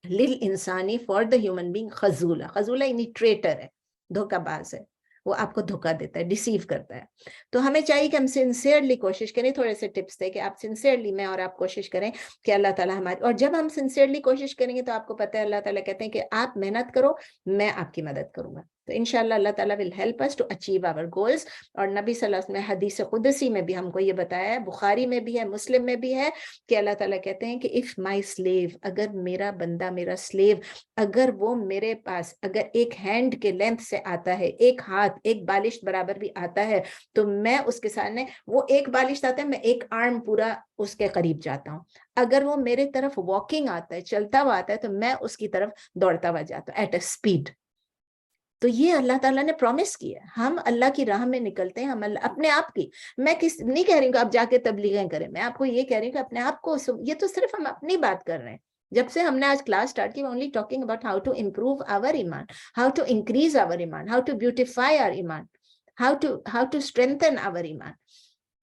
लिल इंसानी फॉर द ह्यूमन बीइंग खजूला, खजूला यानी ट्रेटर है, धोखाबाज है, वो आपको धोखा देता है, डिसीव करता है। तो हमें चाहिए कि हम सिंसियरली कोशिश करें, थोड़े से टिप्स थे कि आप सिंसियरली, मैं और आप कोशिश करें कि अल्लाह ताला हमारी, और जब हम सिंसियरली कोशिश करेंगे तो आपको पता है अल्लाह ताला कहते हैं कि आप मेहनत करो, मैं आपकी मदद करूंगा, तो इंशाल्लाह अल्लाह ताला will help us to achieve our goals. और नबी सल्लल्लाहु अलैहि वसल्लम ने हदीस कुदसी में भी हमको ये बताया है, बुखारी में भी है, मुस्लिम में भी है, कि अल्लाह ताला कहते हैं कि इफ माय स्लेव, अगर मेरा बंदा, मेरा स्लेव, अगर वो मेरे पास अगर एक हैंड के लेंथ से आता है, एक हाथ, एक बालिश बराबर भी आता है, तो मैं उसके सामने, वो एक बालिश आता है, मैं एक आर्म पूरा उसके करीब जाता हूँ। अगर वो मेरे तरफ वॉकिंग आता है, चलता हुआ आता है, तो मैं उसकी तरफ दौड़ता हुआ जाता हूँ एट अ स्पीड। तो ये अल्लाह ताला ने प्रॉमिस किया है, हम अल्लाह की राह में निकलते हैं, हम अपने आप की, मैं किस नहीं कह रही हूँ कि आप जाके तबलीगें करें, मैं आपको ये कह रही हूँ कि अपने आप को, ये तो सिर्फ हम अपनी बात कर रहे हैं। जब से हमने आज क्लास स्टार्ट की, only talking about how to improve our ईमान, हाउ टू इंक्रीज आवर ईमान, हाउ टू ब्यूटिफाई आवर ईमान, हाउ टू स्ट्रेंथन आवर ईमान।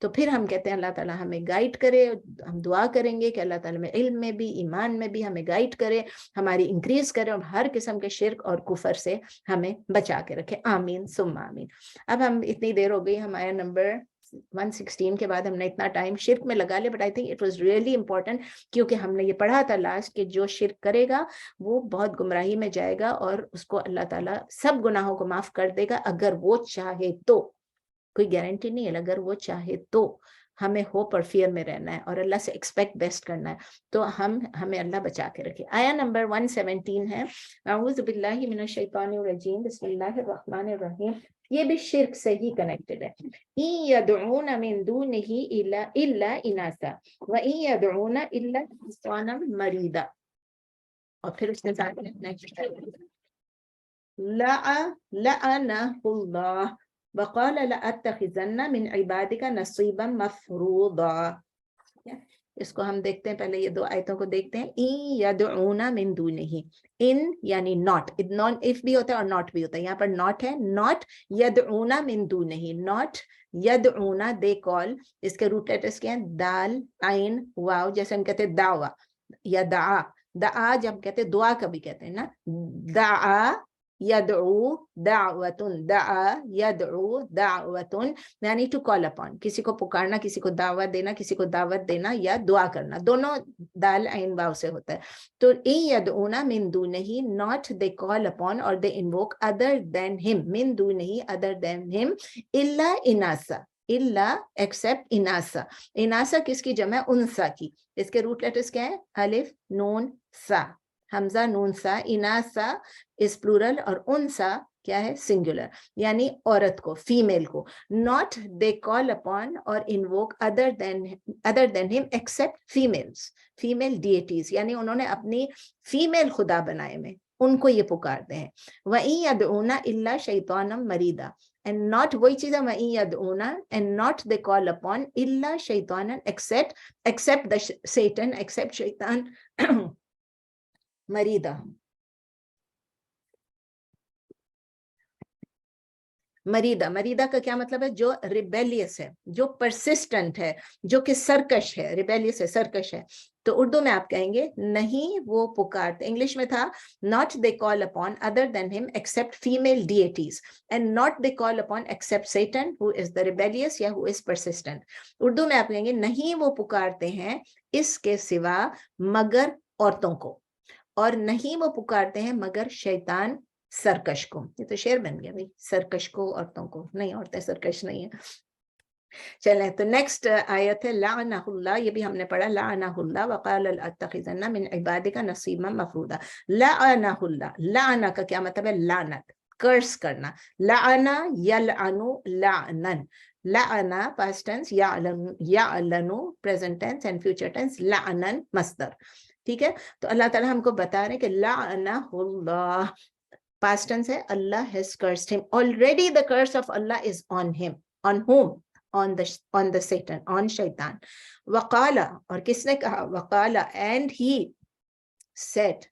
तो फिर हम कहते हैं अल्लाह ताला हमें गाइड करे, हम दुआ करेंगे कि अल्लाह ताला में इल्म में भी, ईमान में भी हमें गाइड करे, हमारी इंक्रीज करे, और हर किस्म के शिर्क और कुफर से हमें बचा के रखे, आमीन सुम्मा आमीन। अब हम, इतनी देर हो गई, हमारा नंबर 116 के बाद हमने इतना टाइम शिर्क में लगा लिया, but I think it was really important, क्योंकि हमने ये पढ़ा था लास्ट कि जो शिर्क करेगा वो बहुत गुमराही में जाएगा, और उसको अल्लाह ताला सब गुनाहों को माफ कर देगा अगर वो चाहे तो, कोई गारंटी नहीं है, अगर वो चाहे तो। हमें होप और फियर में रहना है और अल्लाह से एक्सपेक्ट बेस्ट करना है, तो हमें अल्लाह बचा के रखे। आया नंबर 117 है, अऊज़ु बिल्लाहि मिनश शैतानिर रजीम, बिस्मिल्लाहिर रहमानिर रहीम। ये भी शिर्क से ही कनेक्टेड है। इन यदऊना मिन दूनिही इल्ला इनासा व इन यदऊना इल्ला शैतानम मरीदा। और फिर उसने साथ में नेक्स्ट लअनहुल्लाह वक़ाल लअत्तखिज़न्न मिन इबादिका नसीबन मफ़रूदा। इसको हम देखते हैं, पहले ये दो आयतों को देखते हैं। इन यदऊना मिन दूनिही, इन यानी नॉट, नॉन इफ भी होता है और नॉट भी होता है, यहाँ पर नॉट है, नॉट यदऊना मिन दूनिही, नॉट यदऊना दे कॉल, इसके रूट लेटर्स क्या हैं, दाल आइन वाव, जैसे हम कहते हैं दावा या दा, दा जब कहते हैं दुआ कभी कहते हैं ना, दा यदऊ दावतुन, दा यदऊ दावतुन, यानी टू कॉल अपॉन, किसी को पुकारना, किसी को दावत देना, किसी को दावत देना या दुआ करना, दोनों दाल आइन वाव से होता है। तो इन यदऊना मिन दूनिही, नॉट दे कॉल अपॉन और दे इन्वोक अदर देन हिम, मिन दूनिही अदर देन हिम, इल्ला इनासा, इल्ला एक्सेप्ट इनासा। इनासा किसकी जमा, उनसा की। इसके रूट लेटर्स क्या है, अलिफ नून सा, हमजा नून सा। इनासा इज प्लूरल और उनसा क्या है, सिंगुलर, यानी औरत को, फीमेल को। Not they call upon or invoke other than him except females, female deities, यानी उन्होंने अपनी फीमेल खुदा बनाए में उनको ये पुकारते हैं। वहीं यदऊना इल्ला शैतानम मरीदा, and not वही चीज है, वहीं यदऊना and not they call upon इल्ला शैतानन except the Satan, except शैतान मरीदा। मरीदा का क्या मतलब है? जो रिबेलियस है, जो परसिस्टेंट है, जो कि सरकश है, रिबेलियस है, सरकश है। तो उर्दू में आप कहेंगे नहीं वो पुकारते, इंग्लिश में था not they call upon other than him except female deities and not they call upon except Satan who is the rebellious या who is persistent। उर्दू में आप कहेंगे नहीं वो पुकारते हैं इसके सिवा मगर औरतों को, और नहीं वो पुकारते हैं मगर शैतान सरकश को। ये तो शेर बन गया भाई, सरकश को औरतों को नहीं, औरतें सरकश नहीं है। चले तो नेक्स्ट आयत है लाअनहुल्लाह, ये भी हमने पढ़ा लाअनहुल्लाह वक़ाल लअत्तखिज़न्ना मिन इबादिका नसीबा मफरूदा। लाअनहुल्लाह, लाअना का क्या मतलब है? लानत, कर्स करना। लाअना यलअनु लाअनन, लाअना पास्ट टेंस, याअलनु present tense and future tense, लाअनन मस्दर। ठीक है, तो अल्लाह ताला हमको बता रहे हैं कि लाअनहुल्लाह past tense है, Allah has cursed him. Already the curse of Allah is on him. On whom? On the Satan, on shaitan. Waqala, और किसने कहा? Waqala, and he said.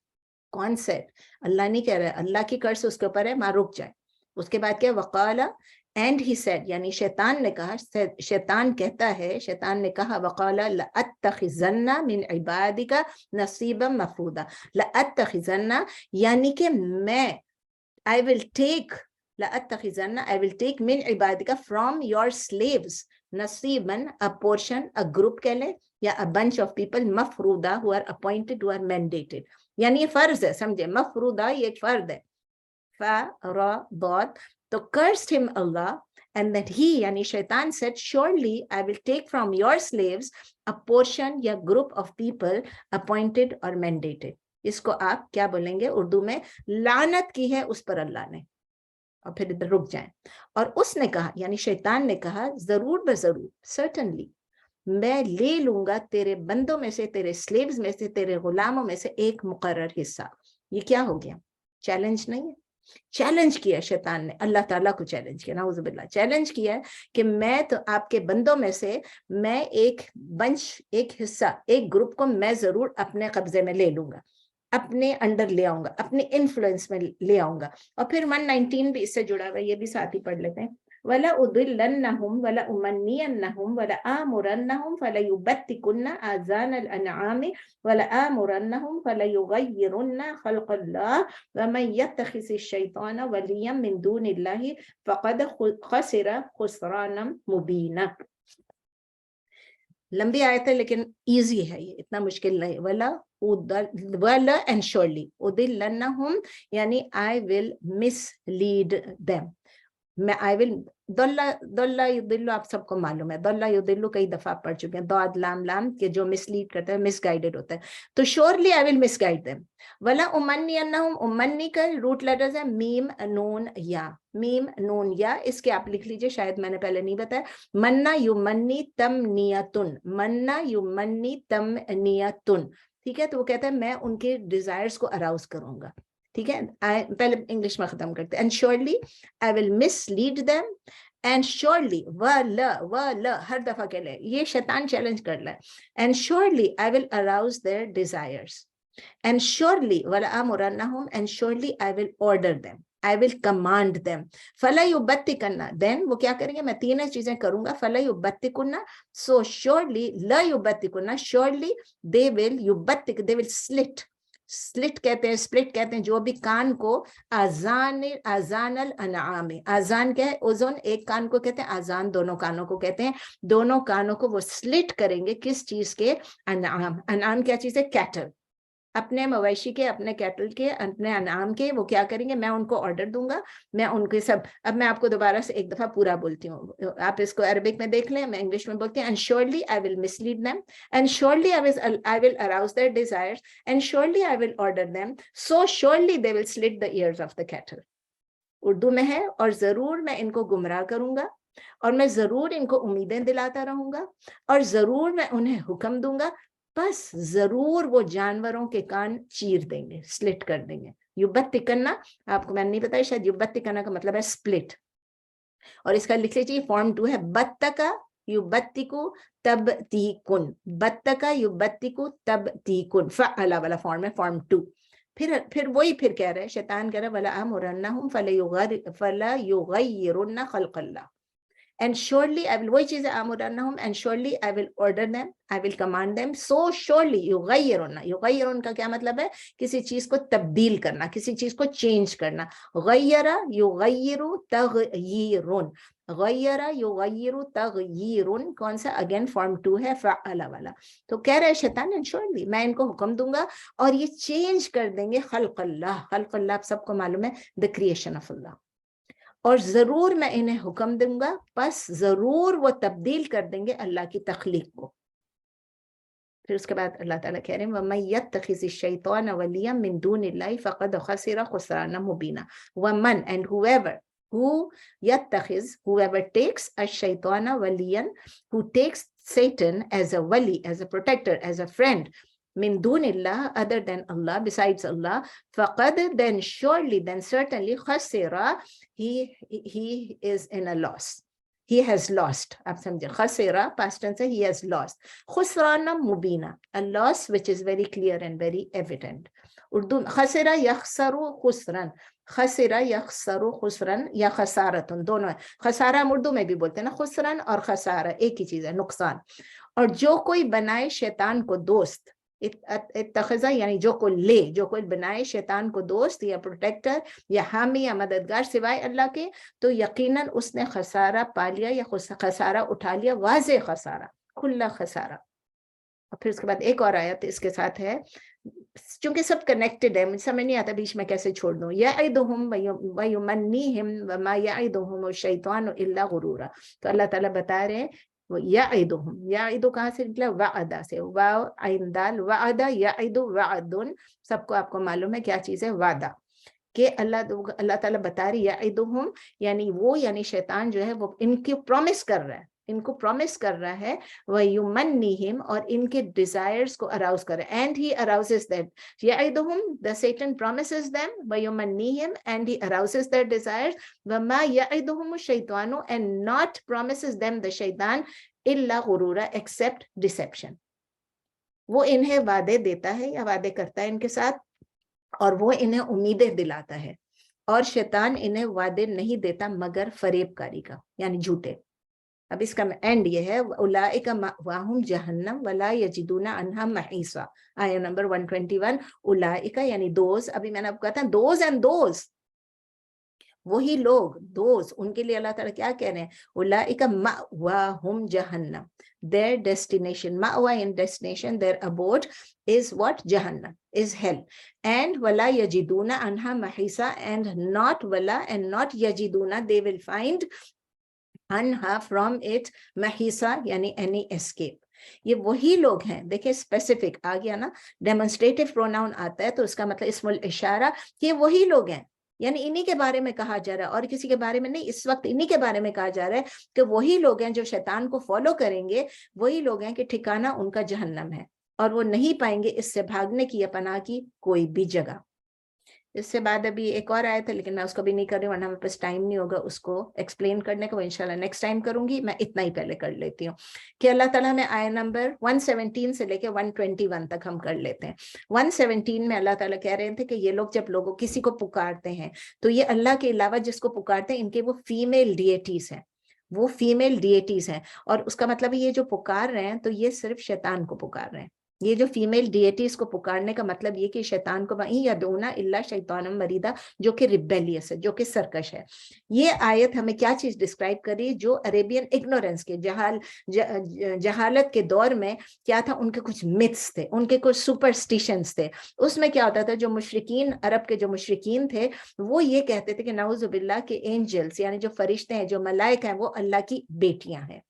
कौन said? अल्लाह नहीं कह रहा है, अल्लाह की कर्स उसके ऊपर है, मां रुक जाए। उसके बाद क्या? वकाला, and he said, यानी शैतान ने कहा, शैतान कहता है, शैतान ने कहा वकाला लअत्तखिज़न्ना मिन इबादिका नसीबा मफरूदा। लअत्तखिज़न्ना यानी कि मैं, I will take, लअत्तखिज़न्ना, I will take min ibadika, from your slaves, nasiban, a portion, a group कह ले, या a bunch of people, मफरूदा, who are appointed, who are mandated। यानी ये फर्ज है, समझे? मफरूदा ये एक फर्ज है, फरदत। तो cursed him Allah, and that he, यानी शैतान said, surely I will take from your slaves a portion या group of people appointed or mandated। इसको आप क्या बोलेंगे उर्दू में? लानत की है उस पर अल्लाह ने। और फिर इधर रुक जाएं। और उसने कहा, यानी शैतान ने कहा, जरूर बजरूर, certainly मैं ले लूंगा तेरे बंदों में से, तेरे स्लेव्स में से, तेरे गुलामों में से एक मुकर्रर हिस्सा। ये क्या हो गया? चैलेंज नहीं है? चैलेंज किया शैतान ने, अल्लाह ताला को चैलेंज किया, नाउज़ुबिल्लाह, चैलेंज किया है कि मैं तो आपके बंदों में से मैं एक बंच, एक हिस्सा, एक ग्रुप को मैं जरूर अपने कब्जे में ले लूंगा, अपने अंडर ले आऊंगा, अपने इन्फ्लुएंस में ले आऊंगा। और फिर 119 भी इससे जुड़ा हुआ है, ये भी साथ ही पढ़ लेते हैं। वला उदिल्लन्नहुम वला उमन्नियन्नहुम वला आमुरन्नहुम फलयुबत्तिकुन्ना आज़ानल अनआमि वला आमुरन्नहुम फलयुगय्यिरुन्ना खल्क़ल्लाह वमन यत्तखिज़िश शैतान वलिय्यन मिन दूनिल्लाहि फ़क़द खसिरा खुस्रानम मुबीना। लंबी आयत है लेकिन इजी है, ये इतना मुश्किल नहीं। वला एंड श्योरली, उदिल्लन्नहुम यानी आई विल मिसलीड देम, मैं आई विल, दल्ला युदिल्लु आप सबको मालूम है, दल्ला युदिल्लु कई दफा पढ़ चुके हैं, दाद लाम लाम के जो मिसलीड करता है, मिसगाइडेड होता है। तो surely I will misguide them. वला उमन्नियन्नहुम, उमन्नी का रूट लेटर्स है मीम नून या, मीम नून या, इसके आप लिख लीजिए, शायद मैंने पहले नहीं बताया। मन्ना युमन्नी तम नियतुन, मन्ना युमन्नी तम नियतुन, ठीक है। तो वो कहता है मैं उनके डिजायर्स को अराउज करूंगा, ठीक है। पहले इंग्लिश में खत्म करते हैं। And surely I will mislead them, and surely व हर दफा के लिए ये शैतान चैलेंज कर रहा है। And surely I will arouse their desires, and surely वला आमुरन्नहुम, and surely I will order them, I will command them. फला युबत्तिकुन्ना, देन वो क्या करेंगे? मैं तीन चीजें करूंगा। फला युबत्तिकुन्ना, सो श्योरली, ला युबत्तिकुन्ना, श्योरली दे विल, युबत्तिक दे विल स्लिट, स्लिट कहते हैं, स्प्लिट कहते हैं, जो भी कान को, आजानल अनआम, आजान क्या है? ओजोन, एक कान को कहते हैं, आजान दोनों कानों को कहते हैं, दोनों कानों को वो स्लिट करेंगे। किस चीज के? अनआम। अनआम क्या चीज है? कैटल, अपने मवेशी के, अपने कैटल के, अपने अनाम के, वो क्या करेंगे? मैं उनको ऑर्डर दूंगा, मैं उनके सब। अब मैं आपको दोबारा से एक दफा पूरा बोलती हूँ, आप इसको अरबिक में देख लें, मैं इंग्लिश में बोलती हूँ। And surely I will mislead them, and surely I will arouse their desires, and surely I will order them, so surely they will slit the ears of the cattle. Urdu में है, और जरूर मैं इनको गुमराह करूंगा, और मैं जरूर इनको उम्मीदें दिलाता रहूंगा, और जरूर मैं उन्हें हुक्म दूंगा, बस जरूर वो जानवरों के कान चीर देंगे, स्लिट कर देंगे। युबत्तिकन्ना आपको मैंने नहीं बताया, शायद युबत्तिकन्ना का मतलब है स्प्लिट, और इसका लिख लीजिए फॉर्म 2 है, बत्तका युबत्तिकु तबतीकुन, बत्तका युबत्तिकु तबतीकुन, फ़अला वाला फॉर्म है, फॉर्म 2, फिर वही फिर कह रहे हैं, शैतान कह रहा है वला अमरन्नहुम फला युगय्यिरुन्न खल्क़ल्लाह, and surely I will, वही चीज़ है अमरन्नहुम, and surely I will order them, I will command them, so surely युगय्यिरुन्न, युगय्यिरुन्न का क्या मतलब है, किसी चीज को तब्दील करना, किसी चीज को चेंज करना, गय्यरा युगय्यिरु तगयीरुन, गय्यरा युगय्यिरु तगयीरुन, कौन सा, अगेन फॉर्म 2 है फ़अला वाला। तो कह रहे हैं शैतान एंड श्योरली मैं इनको हुक्म दूंगा और ये चेंज कर देंगे खल्क़ल्लाह, खल्क़ल्लाह आप सबको मालूम है द क्रिएशन ऑफ अल्लाह, और जरूर मैं इन्हें हुक्म दूंगा, बस जरूर वो तब्दील कर देंगे अल्लाह की तख्लीक को। फिर उसके बाद अल्लाह ताला कह रहे हैं वमन यत्तखिज़ शैतान वलिय्यन मिन दूनिल्लाहि फ़क़द खसिर खुस्राना मुबीना, वमन and who yattakhiz, whoever takes ash-shaytana waliyan, who takes Satan as a wali, as a protector, as a friend, min dunillah, other than Allah, besides Allah, faqad, then surely, then certainly, khasira, he is in a loss. He has lost. आप समझे, khasira, past tense, he has lost. Khusrana mubina, a loss which is very clear and very evident. Urdu khasira yakhsaru khusran, खसरा यखसरु खुसरन या खसारतुन, दोनों है। खसारा हम उर्दू में भी बोलते हैं ना, खुसरन और खसारा एक ही चीज है, नुकसान। और जो कोई बनाए शैतान को दोस्त, इत्तखज़ा यानी जो कोई ले, जो कोई बनाए शैतान को दोस्त या प्रोटेक्टर या हामी या मददगार सिवाय अल्लाह के, तो यकीनन उसने खसारा पा लिया या खसारा उठा लिया, वाज़े खसारा, खुला खसारा। और फिर उसके बाद एक और आयत इसके साथ है, चूंकि सब कनेक्टेड है, मुझे समझ नहीं आता बीच में कैसे छोड़ दूं। यअिदुहुम व युमन्नीहिम व मा यअिदुहुम शैतानु इल्ला गुरूरा। तो अल्लाह ताला बता रहे हैं यअिदुहुम, यअिदु कहाँ से निकला, वादा से, वाव आइन दाल, वादा यअिदु वादुन, सबको आपको मालूम है क्या चीज है वादा, कि अल्लाह ताला बता रही यअिदुहुम यानी वो, यानी शैतान जो है वो इनकी प्रॉमिस कर रहा है, इनको प्रॉमिस कर रहा है, वह युमन्नीहिम, और इनके डिजायर्स को अराउज कर रहा है, एंड ही अराउजेस दैट, यअिदुहुम द सैटन प्रॉमिसेस देम, व युमन्नीहिम and he arouses their desires, व मा यअिदुहुम शैतानु and not promises them the शैतान इल्ला गुरूरा, एक्सेप्ट डिसेप्शन। वो इन्हें वादे देता है या वादे करता है इनके साथ, और वो इन्हें उम्मीदें दिलाता है, और शैतान इन्हें वादे नहीं देता मगर फरेबकारी का, यानी झूठे। अब इसका एंड ये है, उलाइका मअवाहुम जहन्नम वला यजिदूना अन्हा महीसा, आया नंबर 121। उलाइका यानी दोज, अभी मैंने आपको कहा था दोज एंड दोज, वही लोग, दोज, उनके लिए अल्लाह ताला क्या कह रहे हैं, उलाइका मअवाहुम जहन्नम, their destination, ma'wa in destination, their abode is what, Jahannam, is hell. And wala yajiduna anha mahisa, and not wala and not yajiduna, they will find anha from it mahisa यानी any escape। ये वही लोग हैं, देखिए specific आ गया ना, demonstrative pronoun आता है तो उसका मतलब इस्मुल इशारा, कि वही लोग हैं, यानी इन्हीं के बारे में कहा जा रहा है और किसी के बारे में नहीं, इस वक्त इन्हीं के बारे में कहा जा रहा है कि वही लोग हैं जो शैतान को फॉलो करेंगे, वही लोग हैं कि ठिकाना उनका जहन्नम है, और वो नहीं पाएंगे इससे भागने की या पनाह की कोई भी जगह। इससे बाद अभी एक और आया था, लेकिन मैं उसको भी नहीं कर रही वरना मेरे पास टाइम नहीं होगा उसको एक्सप्लेन करने को, इंशाल्लाह नेक्स्ट टाइम करूंगी। मैं इतना ही पहले कर लेती हूँ कि अल्लाह ताला में आया नंबर 117 से लेके 121 तक हम कर लेते हैं। 117 में अल्लाह ताला कह रहे थे कि ये लोग जब लोगों किसी को पुकारते हैं तो ये अल्लाह के अलावा जिसको पुकारते हैं इनके वो फीमेल डिएटीज हैं, वो फीमेल डिएटीज हैं, और उसका मतलब ये जो पुकार रहे हैं तो ये सिर्फ शैतान को पुकार रहे हैं। ये जो फीमेल डिएटीज को पुकारने का मतलब ये कि शैतान को वहीं यदूना इल्ला शैतानम मरीदा, जो कि रिबेलियस है, जो कि सरकश है। ये आयत हमें क्या चीज डिस्क्राइब कर रही है, जो अरेबियन इग्नोरेंस के जहालत के दौर में क्या था, उनके कुछ मिथ्स थे, उनके कुछ सुपरस्टिशंस थे। उसमें क्या होता था, जो मुशरिकीन, अरब के जो मुशरिकीन थे, वो ये कहते थे कि नाउजुबिल्लाह के एंजल्स यानी जो फरिश्ते हैं, जो मलाइका हैं, वो अल्लाह की बेटियां हैं।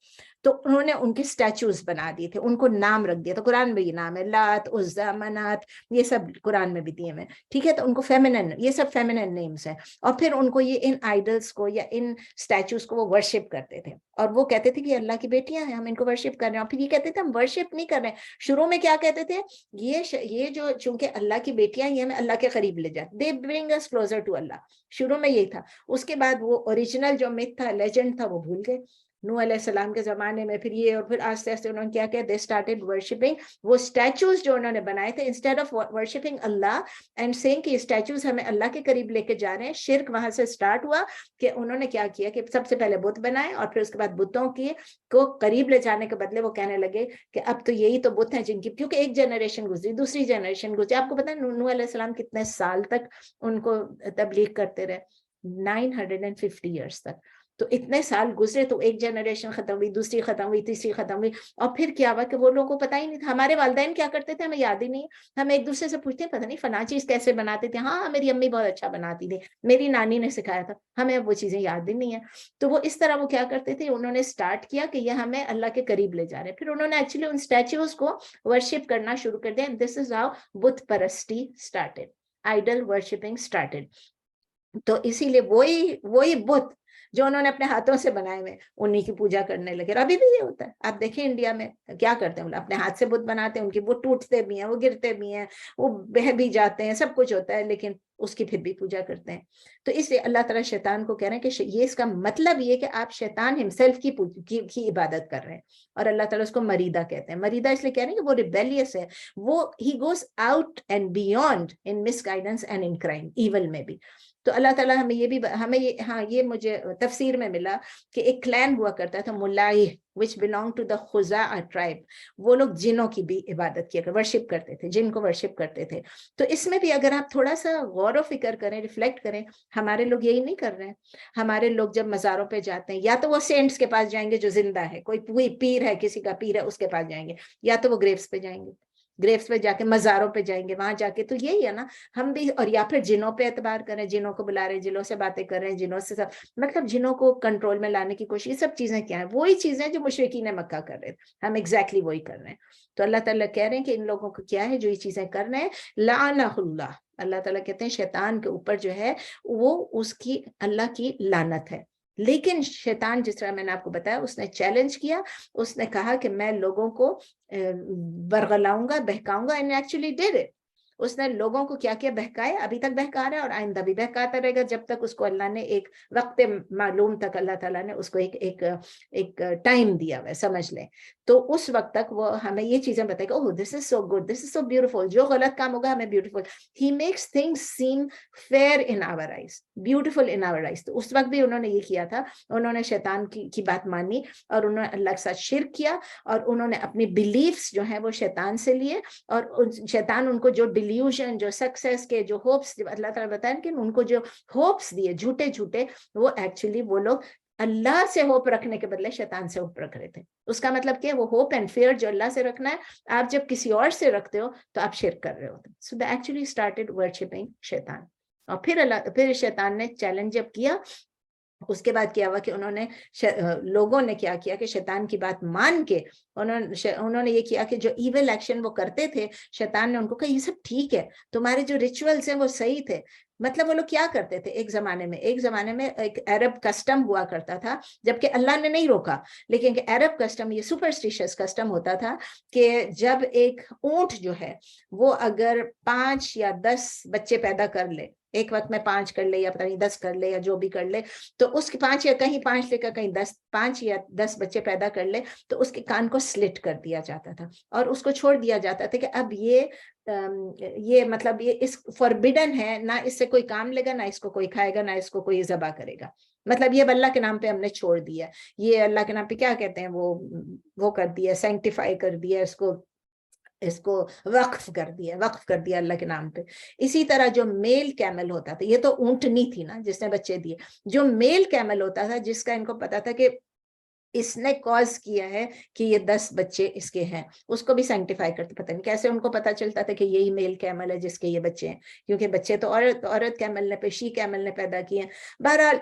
तो उन्होंने उनके स्टैचूज बना दिए थे, उनको नाम रख दिया। तो कुरान में ये नाम है, लात, उज्जा, मनात, ये सब कुरान में भी दिए हैं, ठीक है। तो उनको फेमिनिन, ये सब फेमिनिन नेम्स हैं, और फिर उनको ये इन आइडल्स को या इन स्टैचूज को वो वर्शिप करते थे, और वो कहते थे कि अल्लाह की बेटियां हैं, हम इनको वर्शिप कर रहे हैं। और फिर ये कहते थे हम वर्शिप नहीं कर रहे हैं। शुरू में क्या कहते थे, ये जो चूंकि अल्लाह की बेटियां, ये हमें अल्लाह के करीब ले जाते, they bring us closer to Allah, शुरू में यही था। उसके बाद वो ओरिजिनल जो मिथ था, लेजेंड था, वो भूल गए। नूह अलैहिस्सलाम के ज़माने में, फिर ये, और फिर आस्ते आस्ते उन्होंने क्या किया, दे स्टार्टेड वर्शिपिंग वो स्टैचूज जो उन्होंने बनाए थे, instead of worshipping Allah and saying कि स्टैचूज हमें अल्लाह के करीब लेके जा रहे हैं, शिर्क वहां से स्टार्ट हुआ कि उन्होंने क्या किया कि सबसे पहले बुत बनाए और फिर उसके बाद बुतों की को करीब ले जाने के बदले वो कहने लगे कि अब तो यही तो बुत हैं जिनकी, क्योंकि एक जनरेशन गुजरी, दूसरी जनरेशन गुजरी। आपको पता है नूह अलैहिस्सलाम कितने साल तक उनको तबलीग करते रहे, 950 ईयर्स तक। तो इतने साल गुजरे, तो एक जनरेशन खत्म हुई, दूसरी खत्म हुई, तीसरी खत्म हुई, और फिर क्या हुआ कि वो लोगों को पता ही नहीं था। हमारे वालिदैन क्या करते थे हमें याद ही नहीं, हम एक दूसरे से पूछते हैं पता नहीं फला चीज कैसे बनाते थे, हाँ मेरी अम्मी बहुत अच्छा बनाती थी, मेरी नानी ने सिखाया था, हमें अब वो चीजें याद ही नहीं है। तो वो इस तरह वो क्या करते थे, उन्होंने स्टार्ट किया कि ये हमें अल्लाह के करीब ले जा रहे हैं, फिर उन्होंने एक्चुअली उन स्टैच्यूज को वर्शिप करना शुरू कर दिया। दिस इज हाउ बुत परस्ती स्टार्टेड, आइडल वर्शिपिंग स्टार्टेड। तो इसीलिए वही बुत जो उन्होंने अपने हाथों से बनाए हुए उन्हीं की पूजा करने लगे। और अभी भी ये होता है, आप देखें इंडिया में क्या करते हैं, अपने हाथ से बुत बनाते हैं, उनकी वो टूटते भी हैं, वो गिरते भी हैं, वो बह भी जाते हैं, सब कुछ होता है, लेकिन उसकी फिर भी पूजा करते हैं। तो इसलिए अल्लाह ताला शैतान को कह रहे हैं कि ये इसका मतलब ये कि आप शैतान हिमसेल्फ की इबादत कर रहे हैं, और अल्लाह ताला उसको मरीदा कहते हैं। मरीदा इसलिए कह रहे हैं कि वो रिबेलियस है, वो he goes out and beyond in misguidance and in crime, evil में भी। तो अल्लाह ताला हमें ये भी, हमें ये, हाँ ये मुझे तफसीर में मिला कि एक क्लैन हुआ करता था मुलाई which belong to the खुज़ाअ tribe, वो लोग जिनों की भी इबादत किया, वर्शिप करते थे, जिन को वर्शिप करते थे। तो इसमें भी अगर आप थोड़ा सा गौर व फिक्र करें, रिफ्लेक्ट करें, हमारे लोग यही नहीं कर रहे हैं। हमारे लोग जब मज़ारों पे जाते हैं, या तो वो सेंट्स के पास जाएंगे जो जिंदा है, कोई पीर है, किसी का पीर है उसके पास जाएंगे, या तो वो ग्रेव्स पे जाएंगे, ग्रेव्स पे जाके, मज़ारों पे जाएंगे, वहां जाके। तो यही है ना, हम भी, और या फिर जिनों पे एतबार करें, जिनों को बुला रहे हैं, जिनों से बातें कर रहे हैं, जिनों से सब, मतलब जिनों को कंट्रोल में लाने की कोशिश, ये सब चीजें क्या है, वही चीजें जो मुशरिकीन मक्का कर रहे थे, हम एग्जैक्टली वही कर रहे हैं। तो अल्लाह ताला कह रहे हैं कि इन लोगों को क्या है जो ये चीजें कर रहे हैं, लानहुल्लाह, अल्लाह ताला कहते हैं शैतान के ऊपर जो है वो उसकी अल्लाह की लानत है। लेकिन शैतान, जिस तरह मैंने आपको बताया, उसने चैलेंज किया, उसने कहा कि मैं लोगों को बरगलाऊंगा, बहकाऊंगा, एंड एक्चुअली डिड इट। उसने लोगों को क्या किया, बहकाया, अभी तक बहका रहा है और आइंदा भी बहकाता रहेगा, जब तक उसको अल्लाह ने एक वक्त मालूम तक, अल्लाह ताला ने उसको एक टाइम दिया हुआ है, समझ लें। तो उस वक्त तक वो हमें ये चीजें बताएगा, oh this is so good, this is so beautiful, जो गलत काम होगा हमें beautiful, he makes things seem fair in our eyes, beautiful in our eyes. तो उस वक्त भी उन्होंने ये किया था, उन्होंने शैतान की बात मानी और उन्होंने अल्लाह के साथ शिर्क किया, और उन्होंने अपनी बिलीफ्स जो है वो शैतान से लिए, और शैतान उनको जो डिल्यूजन, जो सक्सेस के जो होप्स, अल्लाह ताला बताया कि उनको जो होप्स दिए झूठे झूठे, वो एक्चुअली वो लोग अल्लाह से होप रखने के बदले शैतान से होप रख रहे थे। उसका मतलब क्या है, वो होप एंड फियर जो अल्लाह से रखना है, आप जब किसी और से रखते हो तो आप शिर्क कर रहे होते। सो दे एक्चुअली स्टार्टेड वर्शिपिंग शैतान। और फिर शैतान ने चैलेंज जब किया, उसके बाद क्या हुआ कि लोगों ने क्या किया कि शैतान की बात मान के उन्होंने ये किया कि जो इविल एक्शन वो करते थे, शैतान ने उनको कहा ये सब ठीक है, तुम्हारे जो रिचुअल्स हैं वो सही थे। मतलब वो लोग क्या करते थे, एक जमाने में एक अरब कस्टम हुआ करता था, जबकि अल्लाह ने नहीं रोका, लेकिन अरब कस्टम, ये सुपरस्टिशियस कस्टम होता था कि जब एक ऊंट जो है वो अगर 5 या 10 बच्चे पैदा कर ले, एक वक्त में 5 कर ले या पता नहीं 10 कर ले या जो भी कर ले, तो उसके 5 या कहीं 5 लेकर कहीं 10, 5 या 10 बच्चे पैदा कर ले, तो उसके कान को स्लिट कर दिया जाता था और उसको छोड़ दिया जाता था कि अब ये मतलब ये इस फॉरबिडन है, ना इससे कोई काम लेगा, ना इसको कोई खाएगा, ना इसको कोई ज़बा करेगा। मतलब ये अल्लाह के नाम पे हमने छोड़ दिया, ये अल्लाह के नाम पे क्या कहते हैं, वो कर दिया, सैंक्टिफाई कर दिया, इसको वक्फ कर दिया अल्लाह के नाम पे। इसी तरह जो मेल कैमल होता था, ये तो ऊंटनी थी ना जिसने बच्चे दिए, जो मेल कैमल होता था जिसका इनको पता था कि इसने कॉज किया है कि ये 10 बच्चे इसके हैं, उसको भी सैंक्टिफाई करते। पता नहीं कैसे उनको पता चलता था कि यही मेल कैमल है जिसके ये बच्चे हैं, क्योंकि बच्चे तो औरत कैमल ने, शी कैमल ने पैदा किए हैं। बहरहाल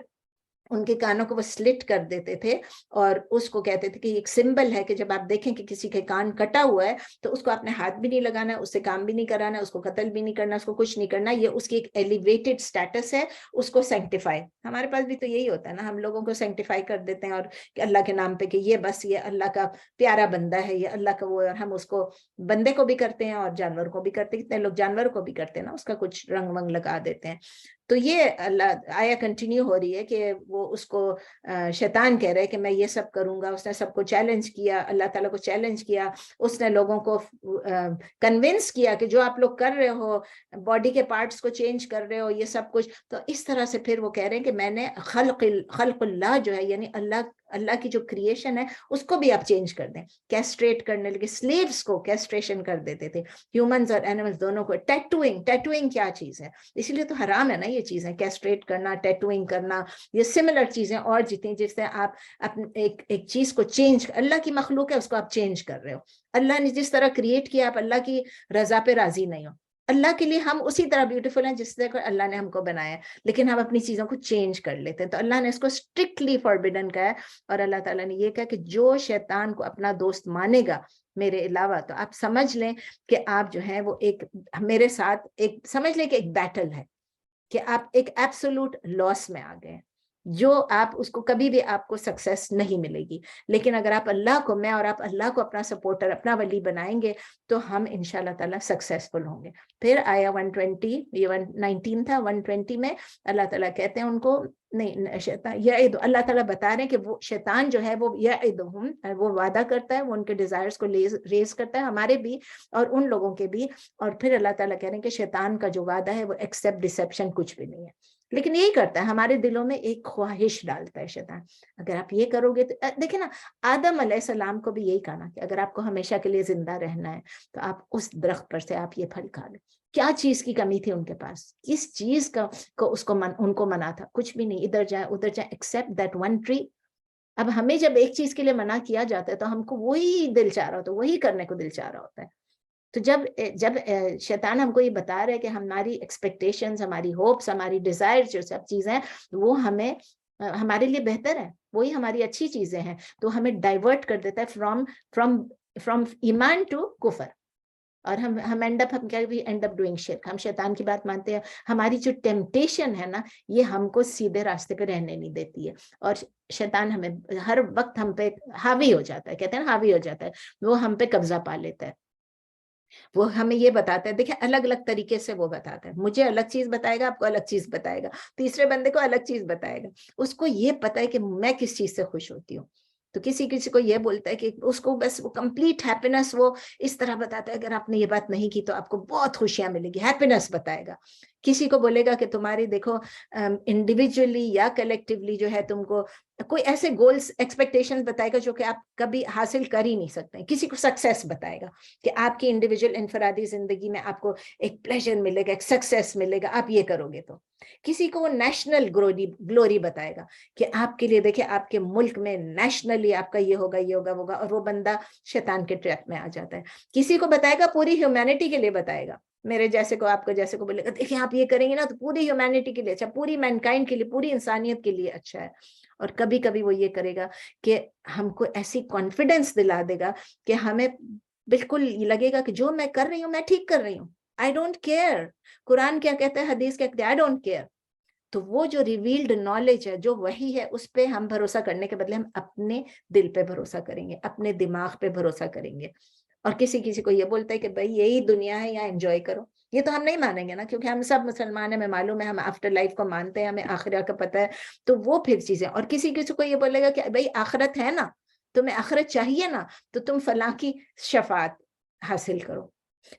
उनके कानों को वो स्लिट कर देते थे और उसको कहते थे कि एक सिंबल है कि जब आप देखें कि किसी के कान कटा हुआ है तो उसको अपने हाथ भी नहीं लगाना है, उससे काम भी नहीं कराना है, उसको कत्ल भी नहीं करना, उसको कुछ नहीं करना, ये उसकी एक एलिवेटेड स्टेटस है, उसको सैंक्टिफाई। हमारे पास भी तो यही होता है ना, हम लोगों को सैंक्टिफाई कर देते हैं और कि अल्लाह के नाम पे कि ये बस ये अल्लाह का प्यारा बंदा है, ये अल्लाह का वो है, और हम उसको बंदे को भी करते हैं और जानवर को भी करते हैं। कितने लोग जानवर को भी करते हैं ना, उसका कुछ रंग वंग लगा देते हैं। تو یہ اللہ آیا کنٹینیو ہو رہی ہے کہ وہ اس کو شیطان کہہ رہے کہ میں یہ سب کروں گا. اس نے سب کو چیلنج کیا, اللہ تعالیٰ کو چیلنج کیا, اس نے لوگوں کو کنونس کیا کہ جو آپ لوگ کر رہے ہو, باڈی کے پارٹس کو چینج کر رہے ہو, یہ سب کچھ. تو اس طرح سے پھر وہ کہہ رہے ہیں کہ میں نے خلق اللہ جو ہے, یعنی اللہ کی جو کریشن ہے اس کو بھی آپ چینج کر دیں. کیسٹریٹ کرنے لگے, سلیوز کو کیسٹریشن کر دیتے تھے, ہیومنز اور اینیملز دونوں کو. ٹیٹوئنگ کیا چیز ہے, اسی لیے تو حرام ہے نا یہ چیزیں, کیسٹریٹ کرنا, ٹیٹوئنگ کرنا, یہ سملر چیزیں اور جتنی, جس سے آپ ایک چیز کو چینج, اللہ کی مخلوق ہے اس کو آپ چینج کر رہے ہو. اللہ نے جس طرح کریٹ کیا, آپ اللہ کی رضا پہ راضی نہیں ہو. اللہ کے لیے ہم اسی طرح بیوٹیفل ہیں جس طرح اللہ نے ہم کو بنایا ہے, لیکن ہم اپنی چیزوں کو چینج کر لیتے ہیں. تو اللہ نے اس کو اسٹرکٹلی فاربیڈن کہا ہے, اور اللہ تعالیٰ نے یہ کہا کہ جو شیطان کو اپنا دوست مانے گا میرے علاوہ, تو آپ سمجھ لیں کہ آپ جو ہے وہ ایک میرے ساتھ ایک سمجھ لیں کہ ایک بیٹل ہے, کہ آپ ایک ایبسولوٹ لاس میں آ گئے, جو آپ اس کو کبھی بھی آپ کو سکسیس نہیں ملے گی. لیکن اگر آپ اللہ کو, میں اور آپ اللہ کو اپنا سپورٹر, اپنا ولی بنائیں گے, تو ہم انشاءاللہ تعالیٰ سکسیسفل ہوں گے. پھر آیا 120, یہ 119 تھا, 120 میں اللہ تعالیٰ کہتے ہیں ان کو, نہیں شیطان یعد, اللہ تعالیٰ بتا رہے ہیں کہ وہ شیطان جو ہے وہ یعدہم, وہ وعدہ کرتا ہے, وہ ان کے ڈیزائرز کو ریز کرتا ہے, ہمارے بھی اور ان لوگوں کے بھی. اور پھر اللہ تعالیٰ کہہ رہے ہیں کہ شیطان کا جو وعدہ ہے وہ ایکسپٹ ڈسیپشن کچھ بھی نہیں ہے, لیکن یہی کرتا ہے, ہمارے دلوں میں ایک خواہش ڈالتا ہے شیطان. اگر آپ یہ کرو گے تو دیکھیں نا, آدم علیہ السلام کو بھی یہی کہا نا کہ اگر آپ کو ہمیشہ کے لیے زندہ رہنا ہے تو آپ اس درخت پر سے آپ یہ پھل کھا لیں. کیا چیز کی کمی تھی ان کے پاس, کس چیز کا ان کو منع تھا, کچھ بھی نہیں. ادھر جائیں ادھر جائیں, ایکسپٹ دیٹ ون ٹری. اب ہمیں جب ایک چیز کے لیے منع کیا جاتا ہے تو ہم کو وہی دل چاہ رہا ہوتا ہے, وہی کرنے کو دل چاہ رہا ہوتا ہے. تو جب شیطان ہم کو یہ بتا رہا ہے کہ ہماری ایکسپیکٹیشنز, ہماری ہوپس, ہماری ڈیزائر, جو سب چیزیں وہ ہمارے لیے بہتر ہے, وہی ہماری اچھی چیزیں ہیں, تو ہمیں ڈائیورٹ کر دیتا ہے فرام ایمان ٹو کفر. اور ہم اینڈ اپ ڈوئنگ شرک. ہم شیطان کی بات مانتے ہیں, ہماری جو ٹیمپٹیشن ہے نا, یہ ہم کو سیدھے راستے پہ رہنے نہیں دیتی ہے, اور شیطان ہمیں ہر وقت ہم پہ حاوی ہو جاتا ہے, کہتے ہیں نا حاوی ہو جاتا ہے, وہ ہم پہ قبضہ پا لیتا ہے. وہ ہمیں یہ بتاتا ہے, دیکھیں الگ الگ طریقے سے وہ بتاتا ہے, مجھے الگ چیز بتائے گا, آپ کو الگ چیز بتائے گا, تیسرے بندے کو الگ چیز بتائے گا. اس کو یہ پتا ہے کہ میں کس چیز سے خوش ہوتی ہوں. تو کسی کو یہ بولتا ہے کہ اس کو بس وہ کمپلیٹ ہیپینس وہ اس طرح بتاتا ہے, اگر آپ نے یہ بات نہیں کی تو آپ کو بہت خوشیاں ملے گی, ہیپینس بتائے گا. کسی کو بولے گا کہ تمہاری دیکھو انڈیویجولی یا کلیکٹیولی جو ہے تم کو کوئی ایسے گولز ایکسپیکٹیشن بتائے گا جو کہ آپ کبھی حاصل کر ہی نہیں سکتے. کسی کو سکسیس بتائے گا کہ آپ کی انڈیویجول انفرادی زندگی میں آپ کو ایک پلیجر ملے گا, ایک سکسیس ملے گا, آپ یہ کرو گے تو. کسی کو وہ نیشنل گلوری بتائے گا کہ آپ کے لیے دیکھیں آپ کے ملک میں نیشنلی آپ کا یہ ہوگا, اور وہ بندہ شیطان کے ٹریپ میں آ جاتا ہے. کسی کو بتائے گا پوری ہیومینٹی کے لیے بتائے گا, میرے جیسے کو آپ کو جیسے کو بولے گا دیکھیں آپ یہ کریں گے نا تو پوری ہیومینٹی کے لیے اچھا, پوری مینکائنڈ کے لیے, پوری انسانیت کے لیے اچھا ہے. اور کبھی کبھی وہ یہ کرے گا کہ ہم کو ایسی کانفیڈنس دلا دے گا کہ ہمیں بالکل لگے گا کہ جو میں کر رہی ہوں میں ٹھیک کر رہی ہوں, آئی ڈونٹ کیئر. قرآن کیا کہتا ہے, حدیث کیا کہتا ہے, آئی ڈونٹ کیئر. تو وہ جو ریویلڈ نالج ہے, جو وہی ہے, اس پہ ہم بھروسہ کرنے کے بدلے ہم اپنے دل پہ بھروسہ کریں گے, اپنے دماغ پہ بھروسہ کریں گے. اور کسی کو یہ بولتا ہے کہ بھائی یہی دنیا ہے, یہاں انجوائے کرو, یہ تو ہم نہیں مانیں گے نا, کیونکہ ہم سب مسلمان ہیں, ہمیں معلوم ہے, ہم آفٹر لائف کو مانتے ہیں, ہمیں آخرت کا پتہ ہے. تو وہ پھر چیزیں. اور کسی کو یہ بولے گا کہ بھائی آخرت ہے نا, تمہیں آخرت چاہیے نا, تو تم فلاں کی شفاعت حاصل کرو.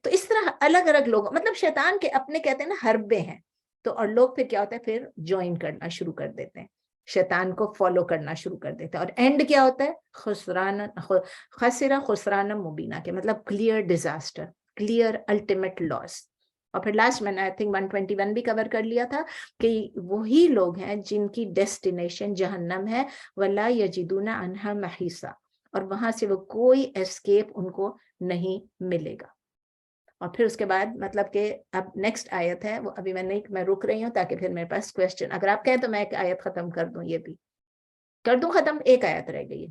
تو اس طرح الگ الگ لوگ, مطلب شیطان کے اپنے کہتے ہیں نا حربے ہیں. تو اور لوگ پھر کیا ہوتا ہے, پھر جوائن کرنا شروع کر دیتے ہیں, شیطان کو فالو کرنا شروع کر دیتے ہیں. اور اینڈ کیا ہوتا ہے, خسران مبینہ, کے مطلب کلیئر ڈیزاسٹر, کلیئر الٹیمیٹ لاس. اور پھر لاسٹ میں نے آئی تھنک 121 بھی کور کر لیا تھا کہ وہی لوگ ہیں جن کی ڈیسٹینیشن جہنم ہے, وَلَا يَجِدُونَ عَنْهَا مَحِيصًا, اور وہاں سے وہ کوئی اسکیپ ان کو نہیں ملے گا. اور پھر اس کے بعد مطلب کہ اب نیکسٹ آیت ہے, وہ ابھی میں رک رہی ہوں تاکہ پھر میرے پاس کویسچن, اگر آپ کہیں تو میں ایک آیت ختم کر دوں, یہ بھی کر دوں ختم, ایک آیت رہ گئی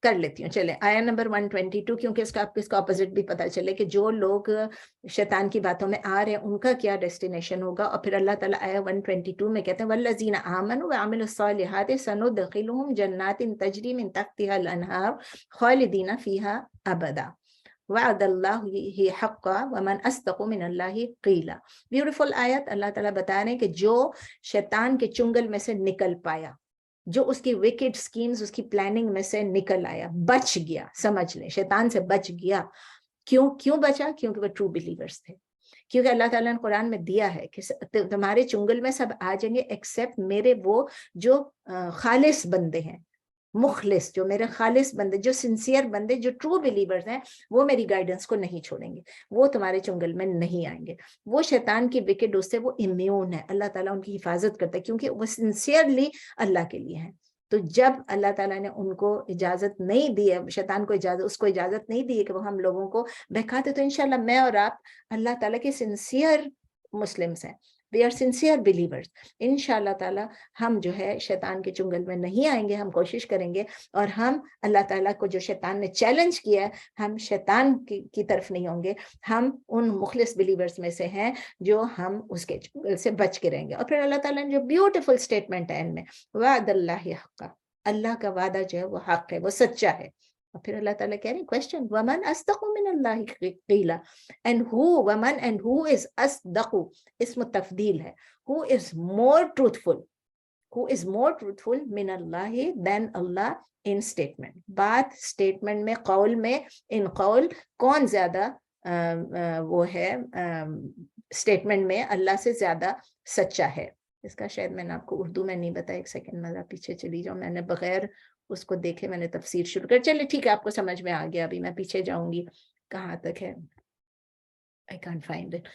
کر لیتی ہوں. چلے آیا نمبر 122, کیونکہ اس کا اپوزٹ بھی پتہ چلے کہ جو لوگ شیطان کی باتوں میں آ رہے ہیں ان کا کیا ڈیسٹینیشن ہوگا. اور پھر اللہ تعالیٰ آیا 122 میں کہتے ہیں والذین آمنوا وعملوا الصالحات سندخلهم جنات تجری من تحتها الانہار خالدین فیہا ابدا. وعد اللہ حقا ومن اصدق من اللہ قیلا. بیوٹیفل آیت. اللہ تعالیٰ بتا رہے ہیں کہ جو شیطان کے چنگل میں سے نکل پایا, جو اس کی وکٹ سکیمز, اس کی پلاننگ میں سے نکل آیا, بچ گیا, سمجھ لیں شیطان سے بچ گیا. کیوں بچا؟ کیونکہ وہ ٹرو بلیورز تھے. کیونکہ اللہ تعالیٰ نے قرآن میں دیا ہے کہ تمہارے چنگل میں سب آ جائیں گے ایکسیپٹ میرے وہ جو خالص بندے ہیں, مخلص, جو میرے خالص بندے, جو سنسیئر بندے, جو ٹرو بلیورز ہیں, وہ میری گائیڈنس کو نہیں چھوڑیں گے, وہ تمہارے چنگل میں نہیں آئیں گے. وہ شیطان کی وکٹ اس سے وہ امیون ہے, اللہ تعالیٰ ان کی حفاظت کرتا ہے کیونکہ وہ سنسیئرلی اللہ کے لیے ہیں. تو جب اللہ تعالیٰ نے ان کو اجازت نہیں دی ہے, شیطان کو اس کو اجازت نہیں دی ہے کہ وہ ہم لوگوں کو بہکاتے, تو انشاءاللہ میں اور آپ اللہ تعالیٰ کے سنسیئر مسلمس ہیں, we are sincere believers. انشاءاللہ تعالیٰ ہم جو ہے شیطان کے چنگل میں نہیں آئیں گے, ہم کوشش کریں گے, اور ہم اللہ تعالیٰ کو جو شیطان نے چیلنج کیا ہے, ہم شیطان کی طرف نہیں ہوں گے, ہم ان مخلص بلیورز میں سے ہیں جو ہم اس کے چنگل سے بچ کے رہیں گے. اور پھر اللہ تعالیٰ نے جو بیوٹیفل سٹیٹمنٹ ہے ان میں, وعد اللہ حقا, اللہ کا وعدہ جو ہے وہ حق ہے, وہ سچا ہے. اور پھر اللہ تعالیٰ کہہ رہے ہیں کوشچن, ومن اصدق من اللہ قیلا, and who is اصدق, اسم تفضیل ہے, who is more truthful من اللہ than اللہ in statement. بات statement میں, قول میں, in قول کون زیادہ وہ ہے statement میں اللہ سے زیادہ سچا ہے. اس کا شاید میں نے آپ کو اردو میں نہیں بتایا, ایک سیکنڈ میں پیچھے چلی جاؤں, میں نے بغیر اس کو دیکھے میں نے تفسیر شروع کر. چلے ٹھیک ہے, آپ کو سمجھ میں آ گیا. ابھی میں پیچھے جاؤں گی, کہاں تک ہے, I can't find it.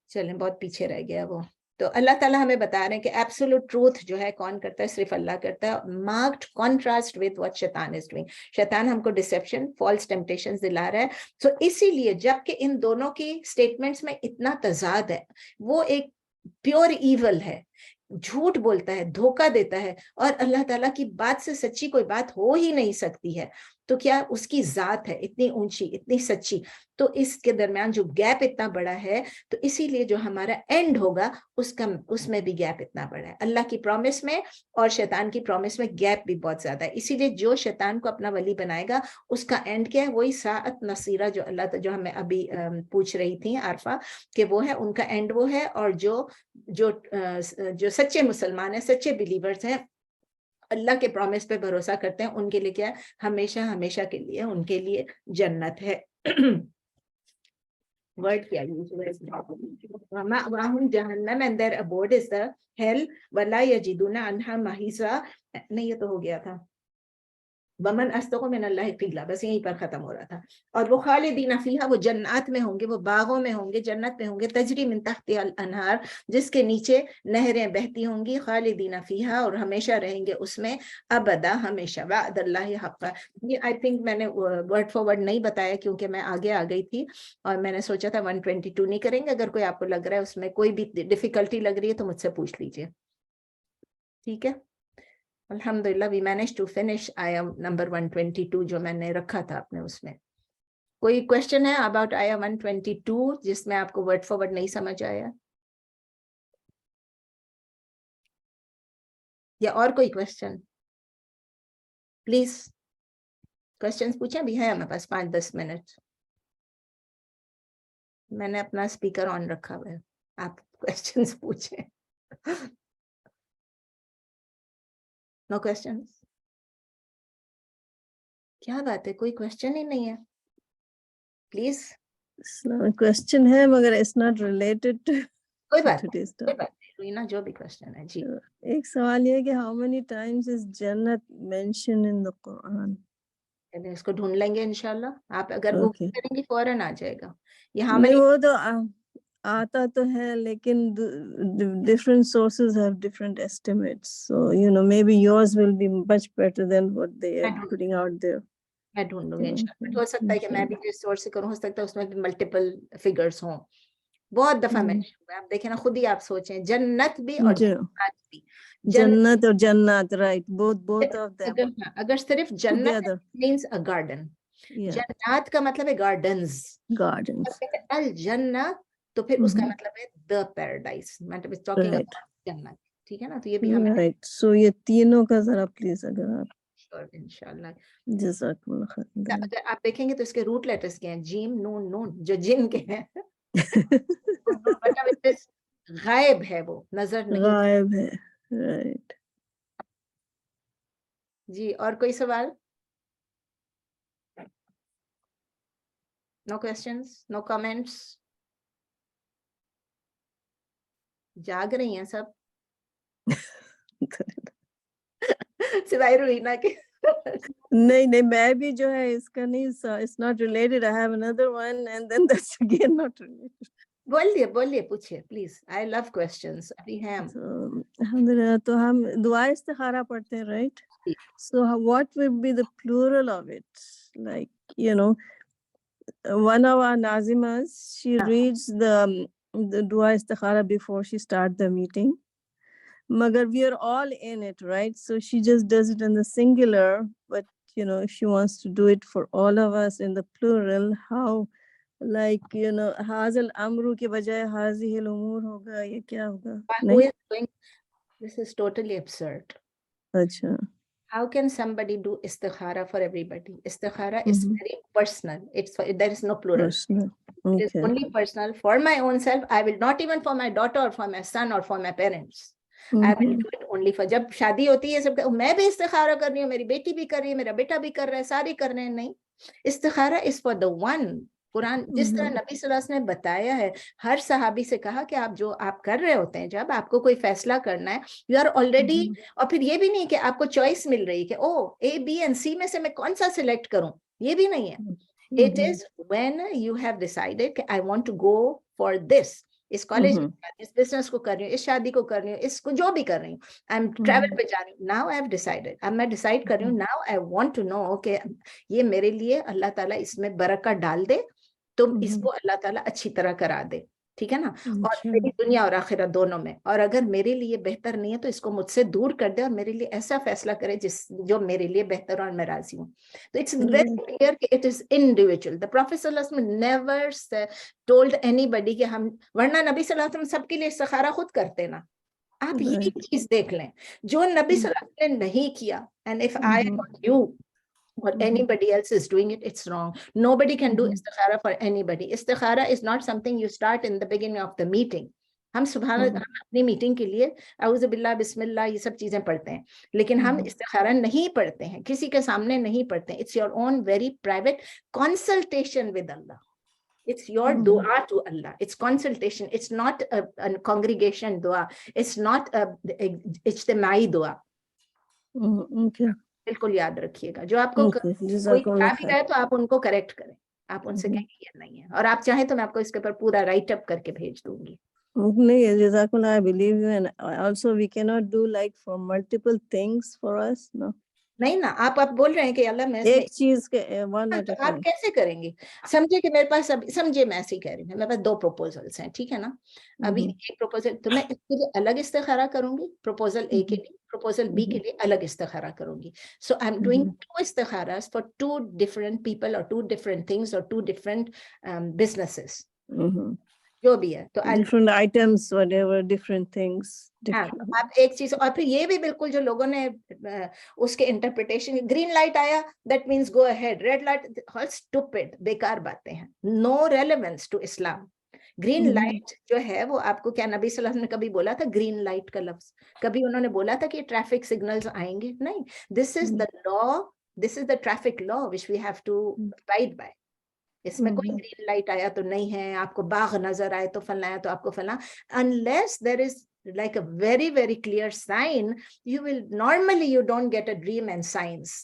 چلیں, بہت پیچھے رہ گیا وہ. تو اللہ تعالیٰ ہمیں بتا رہے ہیں کہ ایبسولوٹ ٹروتھ جو ہے کون کرتا ہے, صرف اللہ کرتا ہے. مارکڈ کانٹراسٹ وتھ واٹ شیطان از ڈوئنگ. شیطان ہم کو ڈسیپشن, فالس ٹیمپٹیشنز دلا رہا ہے. سو اسی لیے جب کہ ان دونوں کی سٹیٹمنٹس میں اتنا تضاد ہے, وہ ایک پیور ایول ہے, جھوٹ بولتا ہے, دھوکہ دیتا ہے, اور اللہ تعالیٰ کی بات سے سچی کوئی بات ہو ہی نہیں سکتی ہے. تو کیا اس کی ذات ہے اتنی اونچی, اتنی سچی, تو اس کے درمیان جو گیپ اتنا بڑا ہے, تو اسی لیے جو ہمارا اینڈ ہوگا اس میں بھی گیپ اتنا بڑا ہے. اللہ کی پرومس میں اور شیطان کی پرومس میں گیپ بھی بہت زیادہ ہے. اسی لیے جو شیطان کو اپنا ولی بنائے گا, اس کا اینڈ کیا ہے, وہی ساعت نصیرہ جو اللہ جو ہمیں ابھی پوچھ رہی تھی عارفہ, کہ وہ ہے ان کا اینڈ وہ ہے. اور جو سچے مسلمان ہیں, سچے بلیورز ہیں, اللہ کے پرومس پہ بھروسہ کرتے ہیں, ان کے لیے کیا ہے, ہمیشہ ہمیشہ کے لیے ان کے لیے جنت ہے. ورڈ کیا یوز ہوا ہے, وَمَأْوَاهُمْ جَهَنَّمَ, and their abode is the hell, وَلَا يَجِدُونَ عَنْهَا مَحِيصًا. نہیں, یہ تو ہو گیا تھا. ومن اصدق من اللہ قیلا, بس یہیں پر ختم ہو رہا تھا. اور وہ خالدین فیہا, وہ جنات میں ہوں گے, وہ باغوں میں ہوں گے, جنت میں ہوں گے, تجری من تحتہا الانہار, جس کے نیچے نہریں بہتی ہوں گی, خالدین فیہا, اور ہمیشہ رہیں گے اس میں, ابدا, ہمیشہ. وعد اللہ حقا. یہ آئی تھنک میں نے ورڈ فار ورڈ نہیں بتایا کیونکہ میں آگے آ گئی تھی, اور میں نے سوچا تھا 122 نہیں کریں گے. اگر کوئی آپ کو لگ رہا ہے اس میں کوئی بھی ڈیفیکلٹی لگ رہی ہے تو مجھ سے پوچھ لیجئے, ٹھیک ہے. الحمدللہ we managed to finish آیا نمبر 122 جو میں نے رکھا تھا اپنے اس میں. کوئی کوشچن ہے about آیا 122 جس میں آپ کو ورڈ فار ورڈ نہیں سمجھ آیا, یا اور کوئی کوشچن؟ پلیز کوشچنز پوچھیں, بھی ہے ہمارے پاس 5-10 منٹ. میں نے اپنا اسپیکر آن رکھا ہوا ہے, آپ کوشچنز پوچھیں. نو کوشچنز؟ کیا بات ہے, کوئی کوشچن ہی نہیں ہے؟ پلیز. کوشچن ہے مگر اٹس ناٹ ریلیٹڈ ٹو کوئی بات today's نہیں, کوئی topic. بات نہیں, روینا جو بھی کوشچن ہے. جی, ایک سوال یہ ہے کہ how many times is جنت mentioned in the Quran? اس کو ڈھونڈ لیں گے انشاءاللہ. آپ اگر گوگل Okay. کریں گے فوراً آ جائے گا. یہاں نہیں, میں وہ تو آتا تو ہے لیکن different sources have different estimates, so maybe yours will be much better than what they are putting out there. میں ڈھونڈ لوں گی انشاءاللہ. ہو سکتا ہے کہ میں بھی جس سورس سے کروں, ہو سکتا ہے اس میں بھی ملٹیپل فگرز ہوں. بہت دفعہ میں آپ دیکھیں نا, خود ہی آپ سوچیں, جنت بھی اور جنات بھی. جنت اور جنات, right, both of them اگر صرف جنت together. means a garden, Yeah, جنات کا مطلب ہے گارڈنز, gardens. الجنہ تو پھر اس کا مطلب ہے the paradise, مطلب talking Right. about جنت. ٹھیک ہے نا, تو یہ بھی ہمیں Right. So یہ تینوں کا ذرا پلیز اگر آپ श्योर इंशाल्लाह। जज़ाकल्लाह खैर। अगर आप देखेंगे तो इसके रूट लेटर्स क्या हैं, जीम नून नून, जो जिन के हैं मतलब गायब है, वो नजर नहीं। गायब है, राइट। जी, और कोई सवाल? No questions, no comments? जाग रही हैं सब सिवाय रूहीना के। नहीं नहीं, मैं भी जो है इसका नहीं, it's not related, I have another one and then that's again not related. बोलिए पूछिए प्लीज, आई लव क्वेश्चंस। अभी हैं हम। अल्हम्दुलिल्लाह, तो हम दुआ इस्तिखारा पढ़ते हैं, right? So what would be the plural of it? Like, you know, one of our Nazimas, she हाँ. reads the dua istikhara before she start the meeting. Magar we are all in it, right? So she just does it in the singular, but you know, if she wants to do it for all of us in the plural, how, like, you know, hazal amru ke bajaye hazihil umur hoga, ye kya hoga? Who is doing this is totally absurd. Acha. How can somebody do istikhara for everybody? Istikhara is very personal. It's there is no plural. Personal. It is Okay. only personal for my own self. I will not even for my daughter or for my son or for my parents. I will do it only for जब शादी होती है सब मैं भी इस्तिखारा कर रही हूँ, मेरी बेटी भी कर रही है, मेरा बेटा भी कर रहा है, सारे कर रहे हैं। नहीं, इस्तिखारा is for the one. Quran जिस तरह नबी सल्लल्लाहु अलैहि वसल्लम ने बताया है, हर सहाबी से कहा कि आप जो आप कर रहे होते हैं, जब आपको कोई फैसला करना है, यू आर ऑलरेडी, और फिर ये भी नहीं कि आपको चॉइस मिल रही है कि ओ ए बी एंड सी में से मैं कौन सा सिलेक्ट करूं, ये भी नहीं है। It is when you have decided कि I want to go for this. इस कॉलेज में, इस बिजनेस को कर रही हूँ, इस शादी को कर रही हूँ, इसको जो भी कर रही हूँ, आई एम ट्रैवल पे जा रही हूँ, नाउ आई हैव डिसाइडेड, अब मैं डिसाइड कर रही हूँ, now I want to know okay ये मेरे लिए अल्लाह ताला इसमें बरकत डाल दे, तुम इसको अल्लाह ताला अच्छी तरह करा दे, ठीक है ना, और मेरी दुनिया और आखिरत दोनों में, और अगर मेरे लिए बेहतर नहीं है तो इसको मुझसे दूर कर दे और मेरे लिए ऐसा फैसला करे जो मेरे लिए बेहतर और मैं राजी हूँ। तो इट्स वेरी क्लियर कि it is individual. The prophet सल्लल्लाहु अलैहि वसल्लम नेवर टोल्ड एनीबडी कि हम, वरना नबी सल्लल्लाहु अलैहि वसल्लम सबके लिए इस्तिखारा खुद करते ना। आप ये चीज देख लें जो नबी सल्लल्लाहु अलैहि वसल्लम ने नहीं किया, एंड इफ आई और you or anybody else is doing it, it's wrong. Nobody can do istikhara for anybody. Istikhara is not something you start in the beginning of the meeting. हम सुभान अपनी मीटिंग के लिए औज़ु बिल्लाह बिस्मिल्लाह ये सब चीजें पढ़ते हैं, लेकिन हम इस्तिखारा नहीं पढ़ते हैं, किसी के सामने नहीं पढ़ते हैं। It's your own very private consultation with Allah. It's your dua to Allah. It's consultation. It's not a congregation dua. It's not a ijtimai dua. Okay. बिल्कुल याद रखिएगा, जो आपको कोई कहा भी है तो आप उनको करेक्ट करें, आप उनसे कहें कि ये नहीं है, और आप चाहें तो मैं आपको इसके ऊपर पूरा राइट अप करके भेज दूंगी। नहीं, जज़ाकल्लाह, I believe you, and also we cannot do like for multiple things for us, no. नहीं ना, आप बोल रहे हैं कि अल्लाह मैं एक चीज के वन एट अ तो आप कैसे करेंगे? समझे कि मेरे पास समझे मैं ऐसे ही कह रही हूँ, मेरे पास 2 प्रपोजल्स हैं, ठीक है ना, अभी एक प्रपोजल तो मैं इसके लिए अलग इस्तिखारा करूंगी, प्रपोजल ए के लिए, प्रपोजल बी के लिए अलग इस्तिखारा करूंगी। सो आई एम डूइंग 2 इस्तिखारास for 2 different people or 2 different things और 2 डिफरेंट बिजनेसेस, जो भी है, तो different items, whatever, different things. आप एक चीज, और फिर ये भी बिल्कुल जो लोगों ने उसके इंटरप्रिटेशन, ग्रीन लाइट आया that means go ahead, red light, all stupid, बेकार बातें हैं, no relevance to Islam. Green light जो है वो आपको क्या नबी सल्लल्लाहु अलैहि वसल्लम ने कभी बोला था ग्रीन लाइट का लफ्ज? कभी उन्होंने बोला था कि ट्रैफिक सिग्नल्स आएंगे? नहीं, this is the law, this is the traffic law which we have to abide by. इसमें कोई ग्रीन लाइट आया तो नहीं है, आपको बाग नजर आए तो फलना है तो आपको फलना, unless there is like a very very clear sign, you will normally you don't get a dream and signs.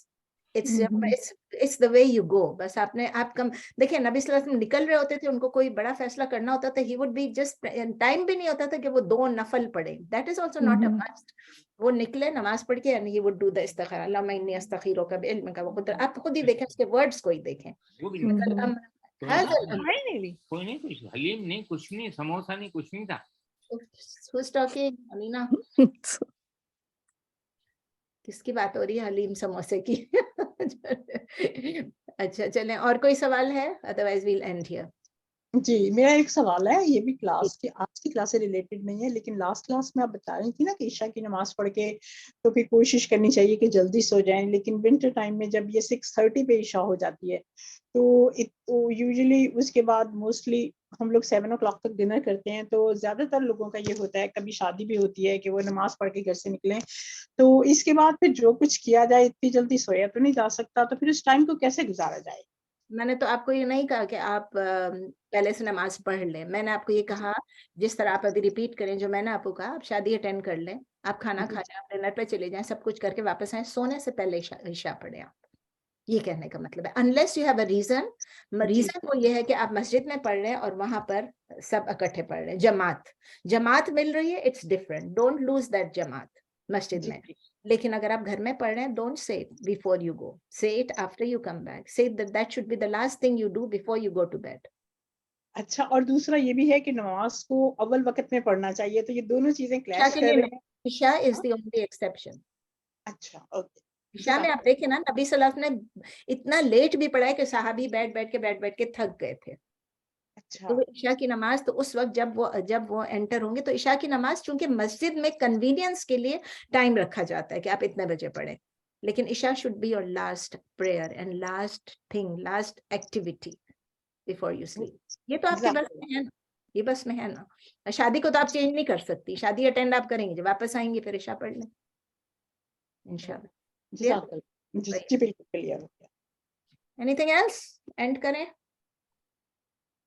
It's the way you go. बस आपने आप कम देखिए, नबी सल्लल्लाहु अलैहि वसल्लम निकल रहे होते थे, उनको कोई बड़ा फैसला करना होता था, he would be just time भी नहीं होता था कि वो 2 नफल पढ़े, that is also not a must. वो निकले नमाज पढ़ के and he would do the istikhara, अल्लाहुम्मा इन्नी अस्तखीरुका बिइल्मिका व कुदरतिक। आप खुद ही देखें उसके वर्ड्स को ही देखें, कोई नहीं, कुछ हलीम नहीं, कुछ नहीं, समोसा नहीं, कुछ नहीं था। Who's talking? अमीना, किसकी बात हो रही है? हलीम समोसे की। अच्छा चलें, और कोई सवाल है? Otherwise we'll end here. جی میرا ایک سوال ہے، یہ بھی کلاس کی آج کی کلاس سے ریلیٹڈ نہیں ہے، لیکن لاسٹ کلاس میں آپ بتا رہی تھی نا کہ عشاء کی نماز پڑھ کے تو پھر کوشش کرنی چاہیے کہ جلدی سو جائیں، لیکن ونٹر ٹائم میں جب یہ 6:30 پہ عشاء ہو جاتی ہے تو یوزلی اس کے بعد موسٹلی ہم لوگ 7 o'clock تک ڈنر کرتے ہیں، تو زیادہ تر لوگوں کا یہ ہوتا ہے، کبھی شادی بھی ہوتی ہے کہ وہ نماز پڑھ کے گھر سے نکلیں، تو اس کے بعد پھر جو کچھ کیا جائے اتنی جلدی سویا تو نہیں جا سکتا، تو پھر اس ٹائم کو کیسے گزارا جائے؟ میں نے تو آپ کو یہ نہیں کہا کہ آپ پہلے سے نماز پڑھ لیں، میں نے آپ کو یہ کہا جس طرح آپ ابھی ریپیٹ کریں جو میں نے آپ کو کہا، آپ شادی اٹینڈ کر لیں، آپ کھانا کھا لیں، آپ ڈنر پہ چلے جائیں، سب کچھ کر کے واپس آئیں، سونے سے پہلے عشاء پڑھیں آپ، یہ کہنے کا مطلب ہے unless you have a reason وہ یہ ہے کہ آپ مسجد میں پڑھ رہے ہیں اور وہاں پر سب اکٹھے پڑھ رہے ہیں، جماعت مل رہی ہے، it's different, don't lose that جماعت مسجد میں، لیکن اگر آپ گھر میں پڑھ رہے ہیں don't say it before you go, say it after you come back, say that should be the last thing you do before you go to bed. اچھا، اور دوسرا یہ بھی ہے کہ نماز کو اول وقت میں پڑھنا چاہیے، تو یہ دونوں چیزیں عشاء کلیش کے کر لیے رہے ہیں۔ عشاء is the only exception. اچھا اوکے، عشاء میں آپ دیکھیں نا نبی صلی اللہ علیہ وسلم نے اتنا لیٹ بھی پڑھا ہے کہ صحابی بیٹھ بیٹھ کے تھک گئے تھے، اچھا تو عشاء کی نماز تو اس وقت جب وہ انٹر ہوں گے، تو عشاء کی نماز چونکہ مسجد میں کنوینئنس کے لیے ٹائم رکھا جاتا ہے کہ آپ اتنے بجے پڑھیں، لیکن عشاء should be your last prayer and last thing, last activity before you sleep. یہ تو آپ کے بس میں ہے نا، یہ بس میں ہے نا، شادی کو تو آپ چینج نہیں کر سکتی، شادی اٹینڈ آپ کریں گے، جب واپس آئیں گے پھر عشاء پڑھ لیں انشاءاللہ. جزاک اللہ، جی بالکل کلیئر ہو گیا۔ Any thing else? اینڈ کریں؟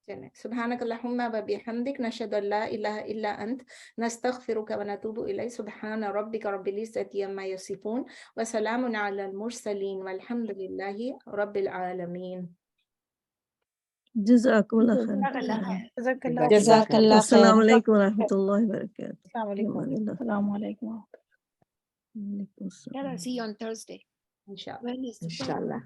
چلیں، سبحانک اللہم و بحمدک، نشہد ان لا الہ الا انت، نستغفرک و نتوب الیک، سبحان ربک رب العزۃ عما یصفون، وسلام علی المرسلین، والحمد للہ رب العالمین. جزاکم اللہ خیر. جزاک اللہ خیر. السلام علیکم و رحمۃ اللہ وبرکاتہ. السلام علیکم. امان اللہ. السلام علیکم. وعلیکم السلام. Yeah, I'll see you on Thursday. انشاءاللہ. When is the انشاءاللہ